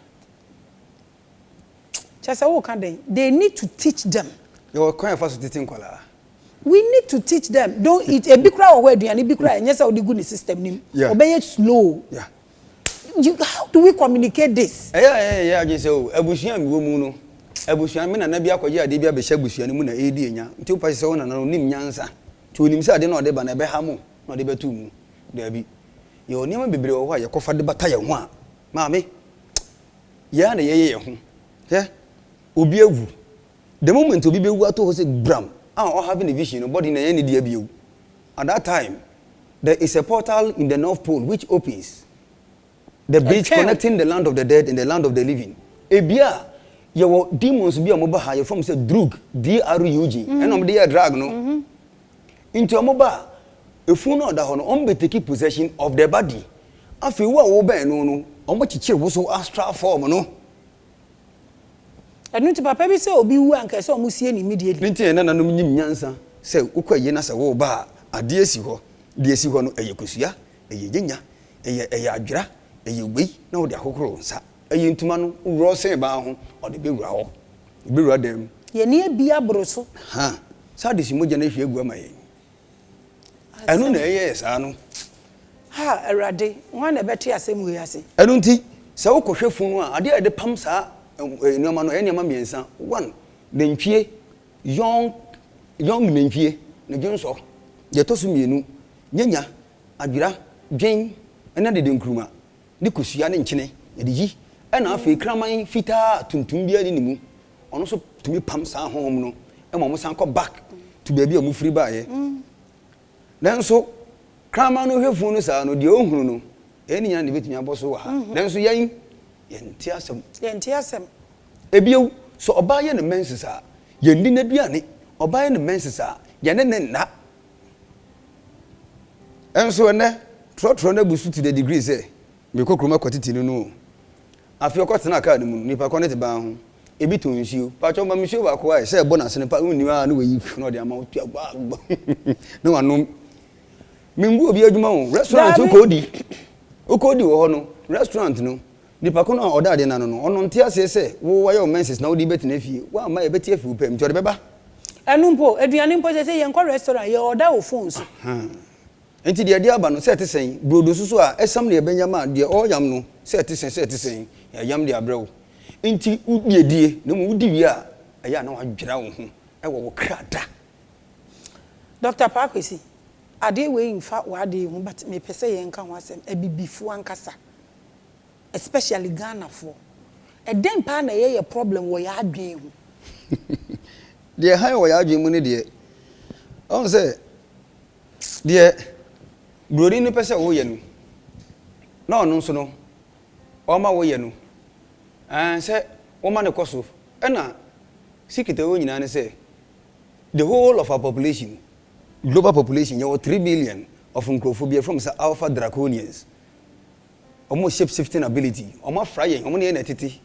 [SPEAKER 2] they need to teach them. You are quite fast to teach them.
[SPEAKER 1] We need to teach them. Don't eat a big crowd or where do you big cry? And yes, how the good system. Obey it slow.
[SPEAKER 2] Yeah.
[SPEAKER 1] How do we communicate this?
[SPEAKER 2] Yeah. I just say, Ebusian woman. Ebusian, I never be a Koya, Debia Beshabusian, Muna Adia, two person and Nim Yansa. To himself, I didn't know the Banabehamo, not the Betum. There be. You'll never be below why you call for the battalion one. Mammy. Yeah. Obiewu. The moment Obiewu to was a bram, or having a vision, nobody in any debut. At that time, there is a portal in the North Pole which opens the bridge connecting the land of the dead and the land of the living. Ebia, your demons be a mobile higher from say drug, D-R-U-G, and on the drag no. Into a mobile, if you know that on be taking possession of the body. I feel what obey no, on what you was so astral form no.
[SPEAKER 1] I don't papa be say obi wu anka say omusie ni immediately.
[SPEAKER 2] Nti na nanom nyim nyansa say ukwaye na say wo ba ade asi ho de asi ho no eyekosua eyegenya eye adwira eyegbe na wo de akokoro nsa eye ntuma no wuro se ba ho o de bewura ho bewura dem
[SPEAKER 1] ye ne abia broso
[SPEAKER 2] ha sa de simoje na hwe egu amaye enu na eye sa no
[SPEAKER 1] ha erade nwa na beti asem we ase
[SPEAKER 2] enu nti say wo kohwe funu a ade de pam sa no man any man miensa one nantwie young nantwie na dwonso ye to so mienu nyanya adwira dwen ena de nkruma ne kosua ne nkyene ye de yi ena afi kraman fita tuntum bia ni mu ono so tumi pam sa honhom no e mo san ko back to baby amu free ba ye then so kraman no hwefu no sa no de ohunu no eni nya ne betumi aboso wa ha nanso yen yenti asem ebiew so oba ye ne menses a yendi na duane oba ye ne menses a ye ne nna enso ne trotro na busu to the degree say me kokroma kwatiti no afi okotena aka ne mu nipa ko ne te ban ho ebi to nsuo pa cho ma nsuo ba ko ai say bonus ne pa unni a na wayi no de ama otu agba no wanom mingu obi adwuma ho restaurant ko di wo ho no restaurant no nipa ko no oda de na no ono nte ase se wo wa your menses na wo di beti na fie wa ma ye beti afi upem ti beba
[SPEAKER 1] enu mpo aduane mpo se ye nko restaurant ye order wo phones
[SPEAKER 2] enti de ade aba no se te sen brodo susu a esam ne benyama de o yam no se te sen ya yam de abrew enti udie die na mu udi wi a eya na wadwira wo ho e wo krada
[SPEAKER 1] Dr. Kwesi ade we infa wade hu but me pese ye nka ho asem abibifu ankasa especially Ghana for e den pa na ye problem wo ya adwen hu
[SPEAKER 2] de han wo ya adwen mu ne de on say de brodi ni pese wo ye no na onu nso no o ma wo ye no say wo ma ne koso e na sikite wo nyina ne say the whole of our population global population you 3 billion of nkrophobia from say alpha draconians almost shape shifting ability almost frying almost na tete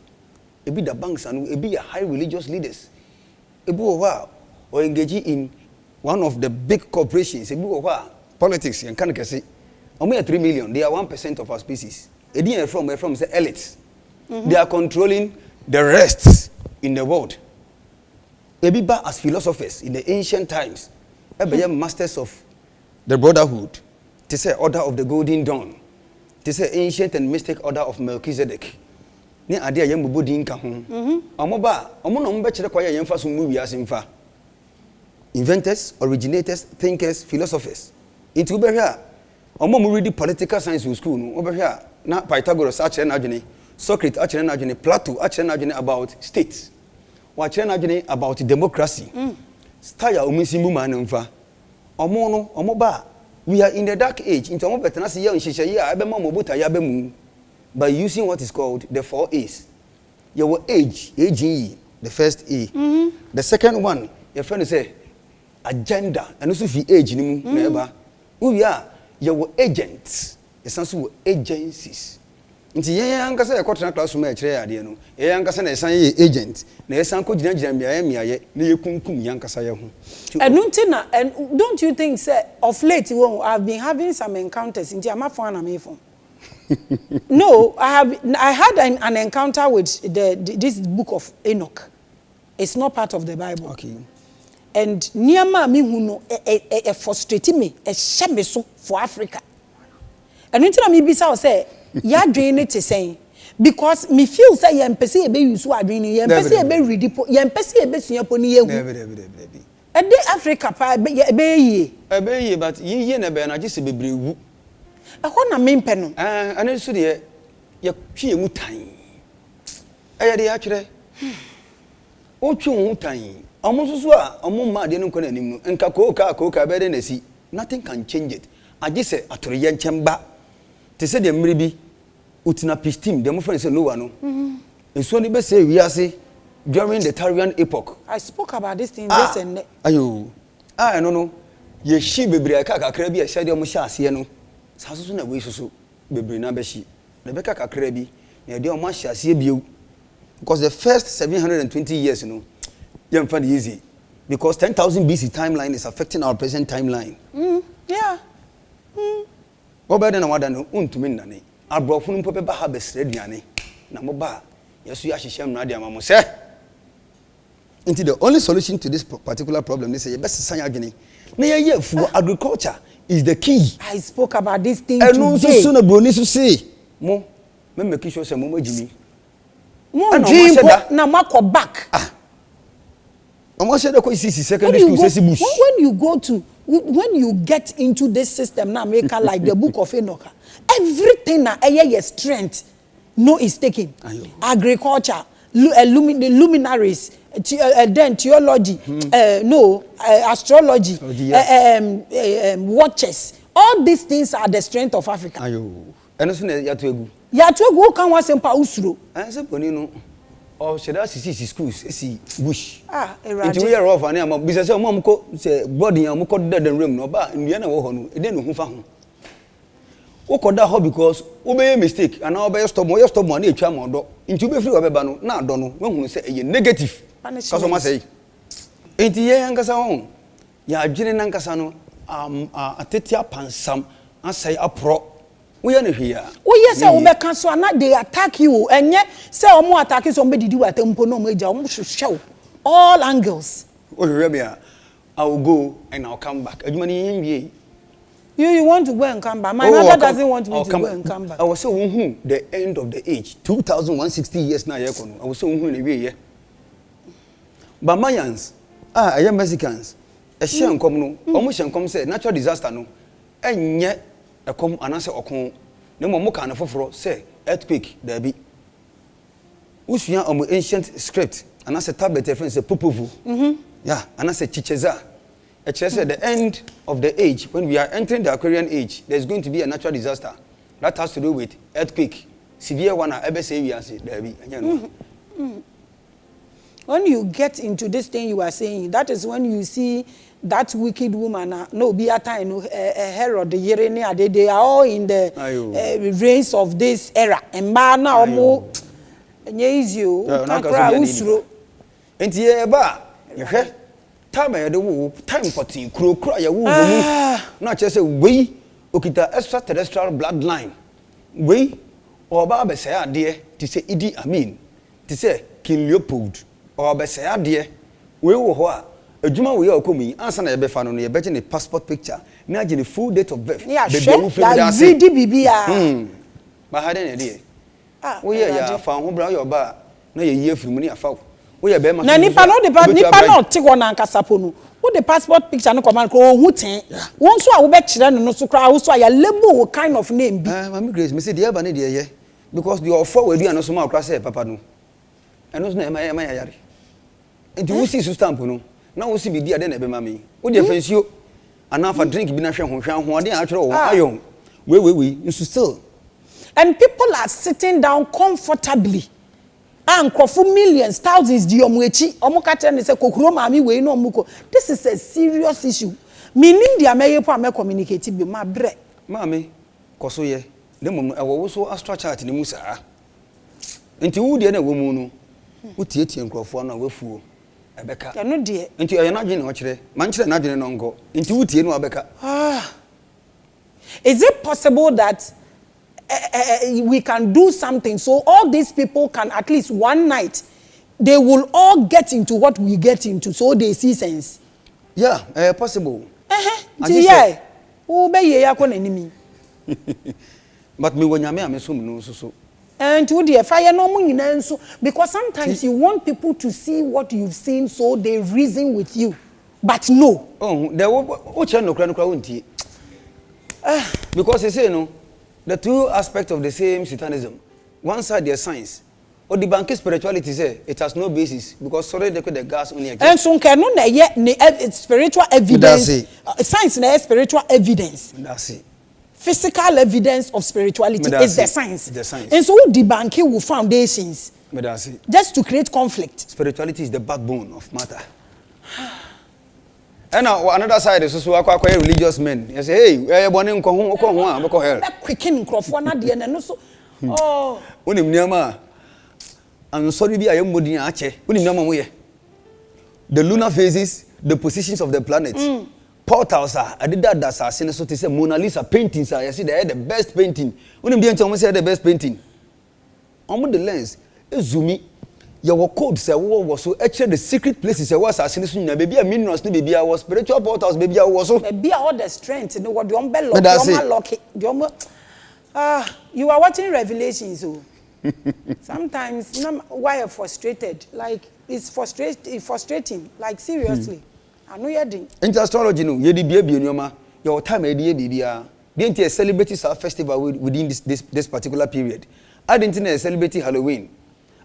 [SPEAKER 2] ebi the banks and ebi high religious leaders ebi wa or engage in one of the big corporations ebi wa politics and kan kese almost 3 million they are 1% of our species edi from say elites they are controlling the rest in the world ebi ba as philosophers in the ancient times ebe masters of the brotherhood to say order of the golden dawn to say ancient and mystic order of Melchizedek ni ade ayem bobodi nka ho omoba no mbe kire kwa yemfa so mu wiase mfa inventors originators thinkers philosophers into be here omo mu read political science school no obehia na Pythagoras a kire na adwene Socrates a kire na adwene Plato a kire na adwene about states wa kire na adwene about democracy style omusimbu man mfa omo ba we are in the dark age into omo betena se ya nhihye ya ebe ma mobuta ya be mu by using what is called the 4 A's your age the first A the second one your friend say agenda and also fi age ni mu na eba we are your agents esanso agencies nti yen ankasa e kwotena classroom e kire ade no yen ankasa na esan ye agent na esan ko gina miaye na ye kunkum yankasa ye ho
[SPEAKER 1] enuntina and don't you think say of late I've been having some encounters nti amafo na mefo no I had an encounter with this book of Enoch. It's not part of the Bible.
[SPEAKER 2] Okay.
[SPEAKER 1] And niama mi hu no e frustrate me e hye me so for Africa. And until me bisa o say ya dwen ne te sen because me feel say ye mpese e be use adwen ye mpese e be read ye mpese e be sua po ni ye hu. E dey Africa pa be ye
[SPEAKER 2] but ye na be na gise bebrewu.
[SPEAKER 1] E ho na me mpe no.
[SPEAKER 2] Ane so de ye twe mu tan. E ye de ya kire. O twe mu tan. Omo susu a omo ma de no nkọ na nim nka koka be de na si. Nothing can change it. Agise atoro ye nchemba. Te se de mmiri bi utina pistim de mo friend say Noah no. Enso ni be say wiase during the Tarian epoch.
[SPEAKER 1] I spoke about this thing this and
[SPEAKER 2] ayo. No. Ye shi bebre aka kakra bi a sha de mo sha ase no. Sasoso na we soso bebre na be shi. Na be kakra bi na de mo sha ase biu. Because the first 720 years you find it easy. Because 10,000 BC timeline is affecting our present timeline.
[SPEAKER 1] Yeah.
[SPEAKER 2] What better than what I know? Untuminani. Our brofun pope have a srediani. Namoba. Yes, you are Sham Nadia Mamose. Into the only solution to this particular problem, they say, best Sanyagini. Nay, for agriculture is the key.
[SPEAKER 1] I spoke about this thing.
[SPEAKER 2] And also sooner Bronisu to say, Mo, make sure some more Jimmy.
[SPEAKER 1] More dream na mako back.
[SPEAKER 2] Almost said the secondary school
[SPEAKER 1] when you get into this system now make like the book of Enoch, everything na your strength no is taken. Agriculture, the luminaries, then theology, astrology, watches. All these things are the strength of Africa.
[SPEAKER 2] eno so na ya to egu
[SPEAKER 1] kan wa sempa usuro
[SPEAKER 2] anse poni no o sheda sisi schools esi bush
[SPEAKER 1] erade
[SPEAKER 2] nti we rough ani am bisa se mo ko se boarding am ko dead room no ba ndua na wo ho no ede no hu fa ho wo ko da ho because wo be mistake and now be stop mo na etwa mo do nti wo be free wo be ba no na do no wo hu se eye negative kaso ma say nti ye yankasa ho ya adwene nankasa no atetia pansam asai apro we ya na hwia
[SPEAKER 1] wo ye se wo be kan so na they attack you enye se o mo attack so be didi wa tempo no mo eja o mo hwehwe all angles
[SPEAKER 2] o hwehwe bia I will go and I'll come back adwuma ni yen
[SPEAKER 1] you want to go and come back my mother doesn't want me to go and come back
[SPEAKER 2] I was so the end of the age 2160 years na ye kono I was so na wie ye but Mayans I am Mexicans a shenkom no omo shenkom say natural disaster no enye ekom anase okon ne mo ka na foforo say earthquake there be usua omo ancient script anase tablet reference say popovu yeah anase chicheza it says at the end of the age when we are entering the Aquarian age there's going to be a natural disaster that has to do with earthquake severe one ebe say we are say there be enye no
[SPEAKER 1] when you get into this thing you are saying that is when you see that wicked woman no be at time Herod the Yerene they are all in the reigns of this era and now mo enye easy o kakra usuro
[SPEAKER 2] enti ye ba ye hwe time ye de wo time 14 kuro ya wo mu na che say we okita extraterrestrial bloodline we oba be say ade ti say Idi Amin ti say King Leopold oba say ade we wo ho a adwuma we akomi ansa na ye be fa no ye be ne passport picture na age ne full date of birth
[SPEAKER 1] be wu fi da say bibia
[SPEAKER 2] ba ha de ne de wo ye ya fa ho bra yo ba na ye yi afiri mu ne afa wo ye be ma
[SPEAKER 1] na nipa no te ho na ankasapo no wo the passport picture no command ko hu ten won so a wo be kire no so kra wo so a ya label kind of name bi
[SPEAKER 2] Maame Grace me say de ba ne de ye because the offer we do an so ma kra say papa no eno so na e ma ya yare enti wo si su stamp no na wo si bi dia de na be ma me wo de fansio ana fa drink bi na hwe ho de atwere wo ayon we nso still
[SPEAKER 1] and people are sitting down comfortably and for millions thousands di omuechi omukate ne se kokuro maami we no omuko this is a serious issue meaning dia meye po am communicate bi ma bre
[SPEAKER 2] maami koso ye de mom e wo so astral chart ne musa enti wo de na wo mu no wo tie nkrofo na wafuo ebeka
[SPEAKER 1] ya no de
[SPEAKER 2] enti e na dwene ho kire man kire na dwene no ngo enti wo tie no abeka
[SPEAKER 1] is it possible that we can do something so all these people can at least one night they will all get into what we get into so they see sense
[SPEAKER 2] yeah possible
[SPEAKER 1] yeah who be ye yakọ nanimi
[SPEAKER 2] but me wonyame amesum no so
[SPEAKER 1] and to the fire no mu nyina nso because sometimes you want people to see what you've seen so they reason with you but no
[SPEAKER 2] there wo che no kra wontie because you say no the two aspects of the same satanism one side their science or the bank spirituality say it has no basis because sorry they the gas only exists
[SPEAKER 1] and so can no na spiritual evidence science na spiritual evidence
[SPEAKER 2] that's it
[SPEAKER 1] physical evidence of spirituality is the science and so the bank will foundations
[SPEAKER 2] that's it
[SPEAKER 1] just to create conflict
[SPEAKER 2] spirituality is the backbone of matter. And now another side is so akwa religious men. You say, hey, we born nko ho a be hell.
[SPEAKER 1] Quicken nkrofo na de na no so. Oh.
[SPEAKER 2] Onim niama. An sorry bi ayemodin ache. Onim niama mo ye. The lunar phases, the positions of the planets. Portals are adida asase ne so te say Mona Lisa paintings are you see they the best painting. Onim bi enche mo say the best painting. Omo the lens ezumi your code say wo so actually the secret places say was asase so nyina baby a minerals no baby a was spiritual portals baby a was so
[SPEAKER 1] baby all the strength no what the lock you are watching Revelations so sometimes why frustrated like it's frustrating like seriously I know you did
[SPEAKER 2] in astrology no ye di bia nyoma your time e di bia dey celebrate our festival within this particular period I didn't celebrate Halloween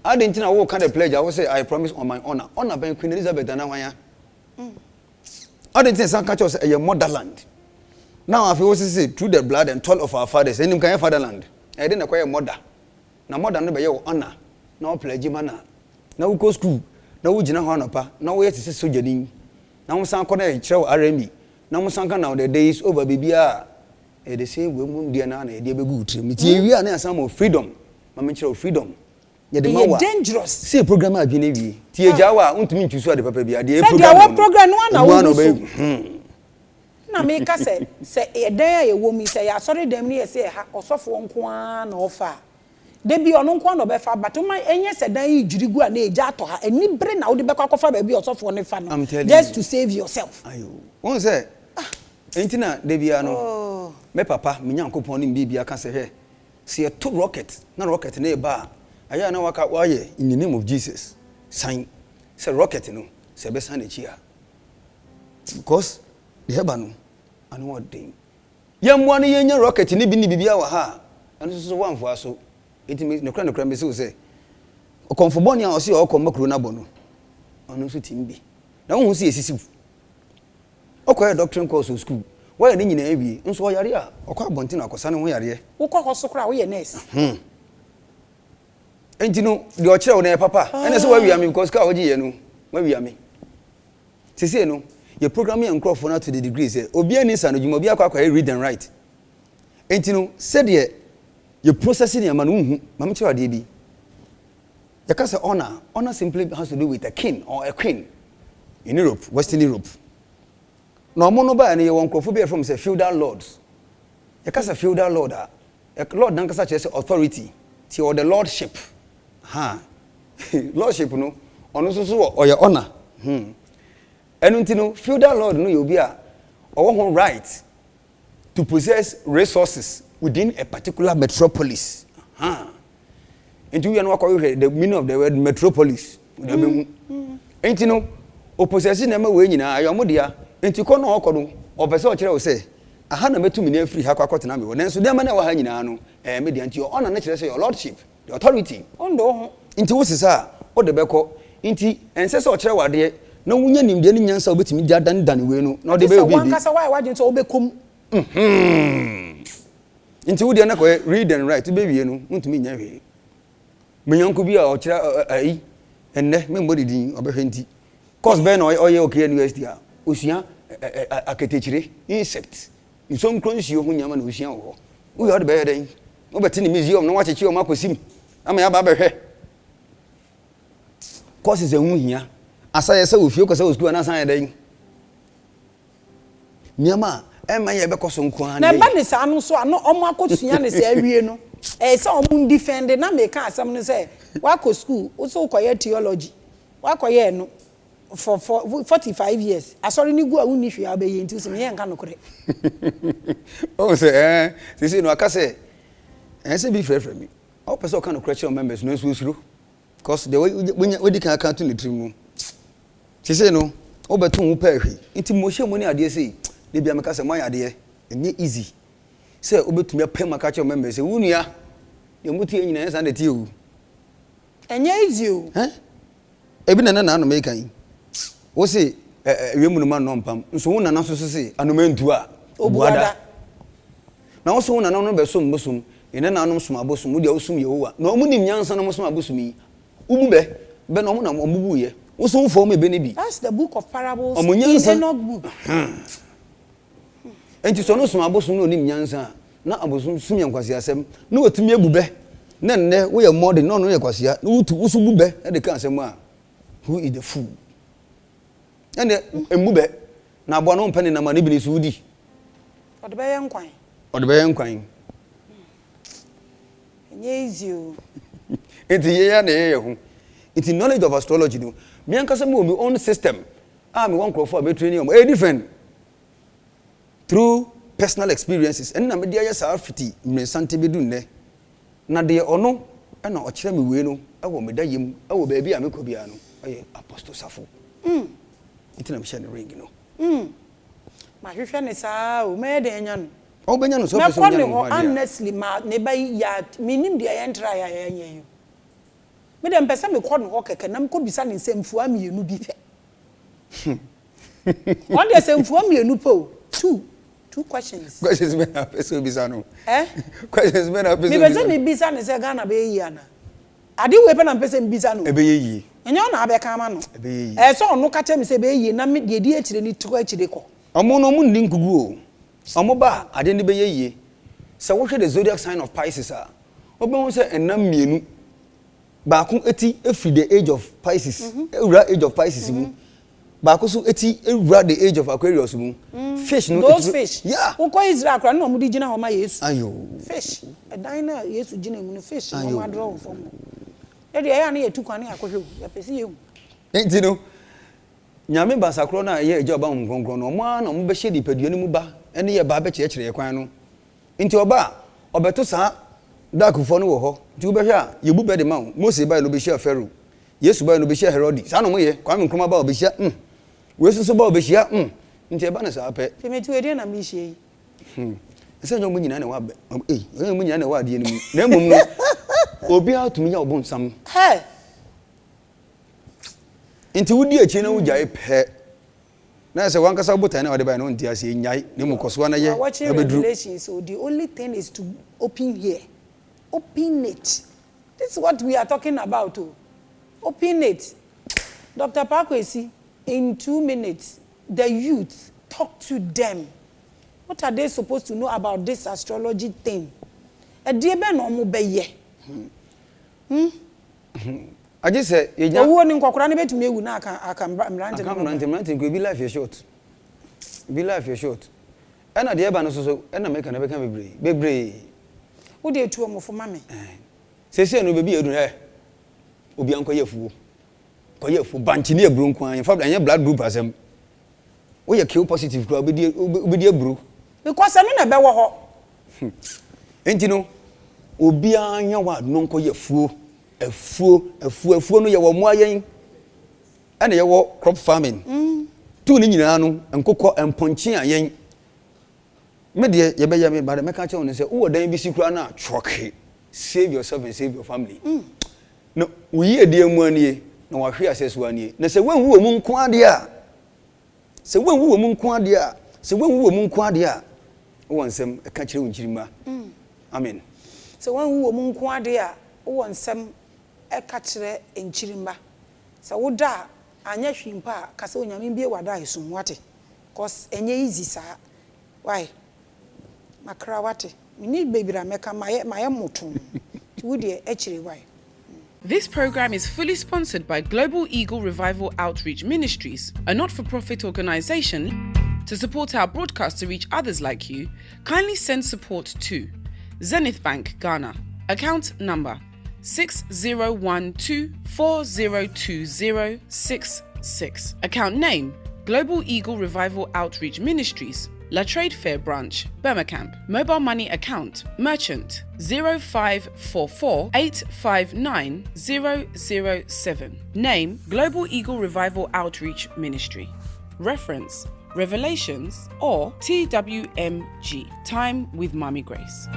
[SPEAKER 2] I didn't know what kind of pledge I will say I promise on my honor by Queen Elizabeth and Awaya. I didn't say some catch a motherland. Now I feel say through the blood and toil of our fathers, and you can fatherland. e de na kwa mother na mother no be ye honor na o pledge mana na wo go school na wo gina ho anopa na wo yete soja din na wo san ko na e kire wo RMB na wo san ka na the days over bibia e de say we mu de na na e de begu utrim ti e wi a na asam of freedom ma me kire freedom ye de mawa
[SPEAKER 1] dangerous
[SPEAKER 2] see program a bi na wi ti e jawa untumi ntusu ade papa bia de
[SPEAKER 1] program no na wo na me ka se e dan a ye wo mi se ya sorry dem ni ye se ha osofo nko a na ofa de bi ono nko na obefa but man enye se dan yi jirigu a na eja ato ha eni bre na wo de bekwa kofa ba bi osofo ne fa no just to save yourself
[SPEAKER 2] ayo won se entina de bia no me papa me nyankopon ni bibia ka se he se ye to rocket na rocket na e ba aya na waka waye in the name of Jesus sign se rocket no se be san echi a because the heba no anu odin yamwa no yenya rocket ni bi ni bibia wa ha anu so wanfo aso etimi ne kra me se okonfo a o se o makro na bono anu so timbi na wo se esisi okoye doctrine course school why ni nyina ewie nso o yare a okwa abontin akosa ne ho yare
[SPEAKER 1] wo kwa hoso kra wo ye nurse
[SPEAKER 2] enti no de o kire wo na papa ene se wa wi am because ka wo gi ye no wa wi am sisi no your programming and crop for now to the degree say obi ani sa no dwuma obi akwa read and write enti no said ye your processing your man hu mam kire ade bi you can say honor simply has to do with a king or a queen in Europe, Western Europe. No mo no ba na ye won crop be from say feudal lords you can say feudal lord a lord nan ka sa say authority ti or the lordship lordship no ono so o ye honor enu ntino feudal lord no yobi a owo right to possess resources within a particular metropolis into we no call the meaning of the word metropolis ntino o possess na ma we nyina ayo modia enti ko no okodo o pese o kire o say aha na metumi na free ha kwakotena me wo nanso dem na wa ha nyina no media enti o honor na kire say your lordship the authority
[SPEAKER 1] ondo ho
[SPEAKER 2] enti wo sisa o de beko enti ense se o kire wade na wunya nimde ni nyansa obetimi dia dan we no na o de be obi bi
[SPEAKER 1] wankasa why wade so obekom
[SPEAKER 2] enti wo de na ko read and write be wie no ntumi nya hwe menyanko bi a o kire ai enne me mbodi din obehwe enti course be na oye okay university a osua aketechire insect nsom kronsuo ho nyama na osua wo wo yo de be den wo beti ni museum na wa chechi o makosim ama ya ba behwe courses ehun hia asa ye se ofie ko se school na san ye den nyama ema ye be koso nko an
[SPEAKER 1] na ba ne sa no so ano omo akosua ne se awie no se omo defend na me ka asam no se wa ko school wo so ko ye theology wa ko ye no for 45 years asori ni gu a woni hwe abaye nti so me ye nka no kore
[SPEAKER 2] o se sisi no aka se se bi frefre mi o person kan no correction members no so because the way we di kan account ni trimu sisi no o betu wo pa hwe nti mo hye mo ni ade sei de bia me ka se mo ya ade enye easy se o betumi apem aka che members se wunua ye mutie nyina ensa na tie o
[SPEAKER 1] enye easy o
[SPEAKER 2] ebi na no me kan wo se ewemu no ma no mpam nso wo na na so se anomantu a obuada na wo so wo na no be so mbosum ene na anom som abosum wo dia wo sum yehowa na omu nim nyansa no som abosum yi ubu be na omu na omubu ye wo so wo fo me be ne bi
[SPEAKER 1] that's the book of parables
[SPEAKER 2] in
[SPEAKER 1] Enoch book
[SPEAKER 2] enti so no som abosum no nim nyansa na abosum sum yankwase asem na otumi ebube na nne wo ye mode no no ye kwase na wo so bube e de kan asem a who is the fool ene embube na abo no mpane na ma ne bi ni sudi
[SPEAKER 1] o de be ye nkwan enye easy o
[SPEAKER 2] enti ye ya na ye ho enti knowledge of astrology no me ankasa me own system me one crop for me training different through personal experiences and na me dia ya sa fiti me sante be dun ne na de ono na o kire me we no awo me dayem awo ba bi a me ko bia no aye apostle safo itina me share ring no
[SPEAKER 1] ma hwehwe ne saa o me de nya no
[SPEAKER 2] o benya no so person nya no
[SPEAKER 1] honestly ma ne ba ya minim de ya ntra ya nya yo me dem pese me kɔ no ho keke na me ko bisa ne nsemfu amienu bi fe on de nsemfu amienu po 2 2 questions.
[SPEAKER 2] Questions me na person bisa no.
[SPEAKER 1] Questions
[SPEAKER 2] me na person.
[SPEAKER 1] Me person me bisa ne say Ghana be yi ana. Ade we pe na person bisa no.
[SPEAKER 2] E be yi.
[SPEAKER 1] Enyo na abeka ama no.
[SPEAKER 2] E be yi.
[SPEAKER 1] So no ka che me say be yi na me de di akire ni tuko akire ko.
[SPEAKER 2] Omo no mu ndi nkugu o. Omo ba ade ni be yi. Se wo hwe the zodiac sign of Pisces a. Obo say enam mienu. Baako eti every the age of Pisces. Ewura age of Pisces mu. Baako so eti ewura the age of Aquarius mu. Fish no.
[SPEAKER 1] Those fish.
[SPEAKER 2] Yeah.
[SPEAKER 1] Wo ko Israel kra na mo di gina ho ma Yesu.
[SPEAKER 2] Ayo.
[SPEAKER 1] Fish. Edan na Yesu gina mu no fish no ma draw fo mo. E de ya na ye tu kwan ya kohwe. Ya pese ye hu.
[SPEAKER 2] Enti no. Nyame basakro na ye eje oba nkonkron no mo na mo be hye di padua ni mu ba. Ene ye ba be kire ye kwan no. Enti oba obeto sa dakufo no wo ho. Nti wo be hwe a ye bu be de ma wo. Moses ba no be hye Pharaoh. Yesu ba no be hye Herod. Sa no mo ye kwa me nkroma ba obe hye. Wesu so ba obe hye. Nti e ba na sa pe.
[SPEAKER 1] Temetu ede na mi hye yi.
[SPEAKER 2] Ese nyo mo nyina na wa be. Onye mo nyina na wa de ni mu. Na emum no. Obi atumi ya obonsam.
[SPEAKER 1] Hey.
[SPEAKER 2] Nti wudi achi na wugyae pe. Na se wankasa botan na wade ba na onti ase nyai ne mu koso na ye.
[SPEAKER 1] Watching Revelation, so the only thing is to open here. Open it. This is what we are talking about. Open it. Dr. Kwesi, in 2 minutes, the youth, talk to them. What are they supposed to know about this astrology thing? A dear ben or mobile.
[SPEAKER 2] I just say, you
[SPEAKER 1] know, in Kokran to me, I can
[SPEAKER 2] ranting could be life is short. Be life is short. And at the Eban also, and I make an become a baby.
[SPEAKER 1] Who did 2 more for mammy?
[SPEAKER 2] Say, no baby, Obi Uncle Yefu. Koyefu, Banchinia Brunqua, in fact, and your blood group as him. We are kill positive club with your brew.
[SPEAKER 1] Because I'm in a better.
[SPEAKER 2] Ain't you know? Obi anya wa non koyefu. Efuo no ye wo moayen ene ye wo crop farming tu ni nyina no enkokọ emponchi ayen me de ye be ye me ba de meka che won say wo dan bi sikura na choke save yourself and save your family no uyi edi emu anie na wa hwe asesu anie na se wanwu wo mu nko ade a se wanwu wo mu nko ade a se wanwu wo mu nko ade a wo nsem e ka kire wonchirima amen
[SPEAKER 1] se wanwu wo mu nko ade a wo nsem eka kire enchirimba sa woda anya hwimpa ka se onyame bie wada esum wate cause enye easy sa why makra wate we need baby ra meka maye motum wudi echire why.
[SPEAKER 3] This program is fully sponsored by Global Eagle Revival Outreach Ministries, a not-for-profit organization. To support our broadcast to reach others like you, kindly send support to Zenith Bank, Ghana, account number 6012402066. Account name, Global Eagle Revival Outreach Ministries, La Trade Fair Branch, Burma Camp. Mobile money account, merchant 0544859007. Name, Global Eagle Revival Outreach Ministry. Reference, Revelations or TWMG. Time with Maame Grace.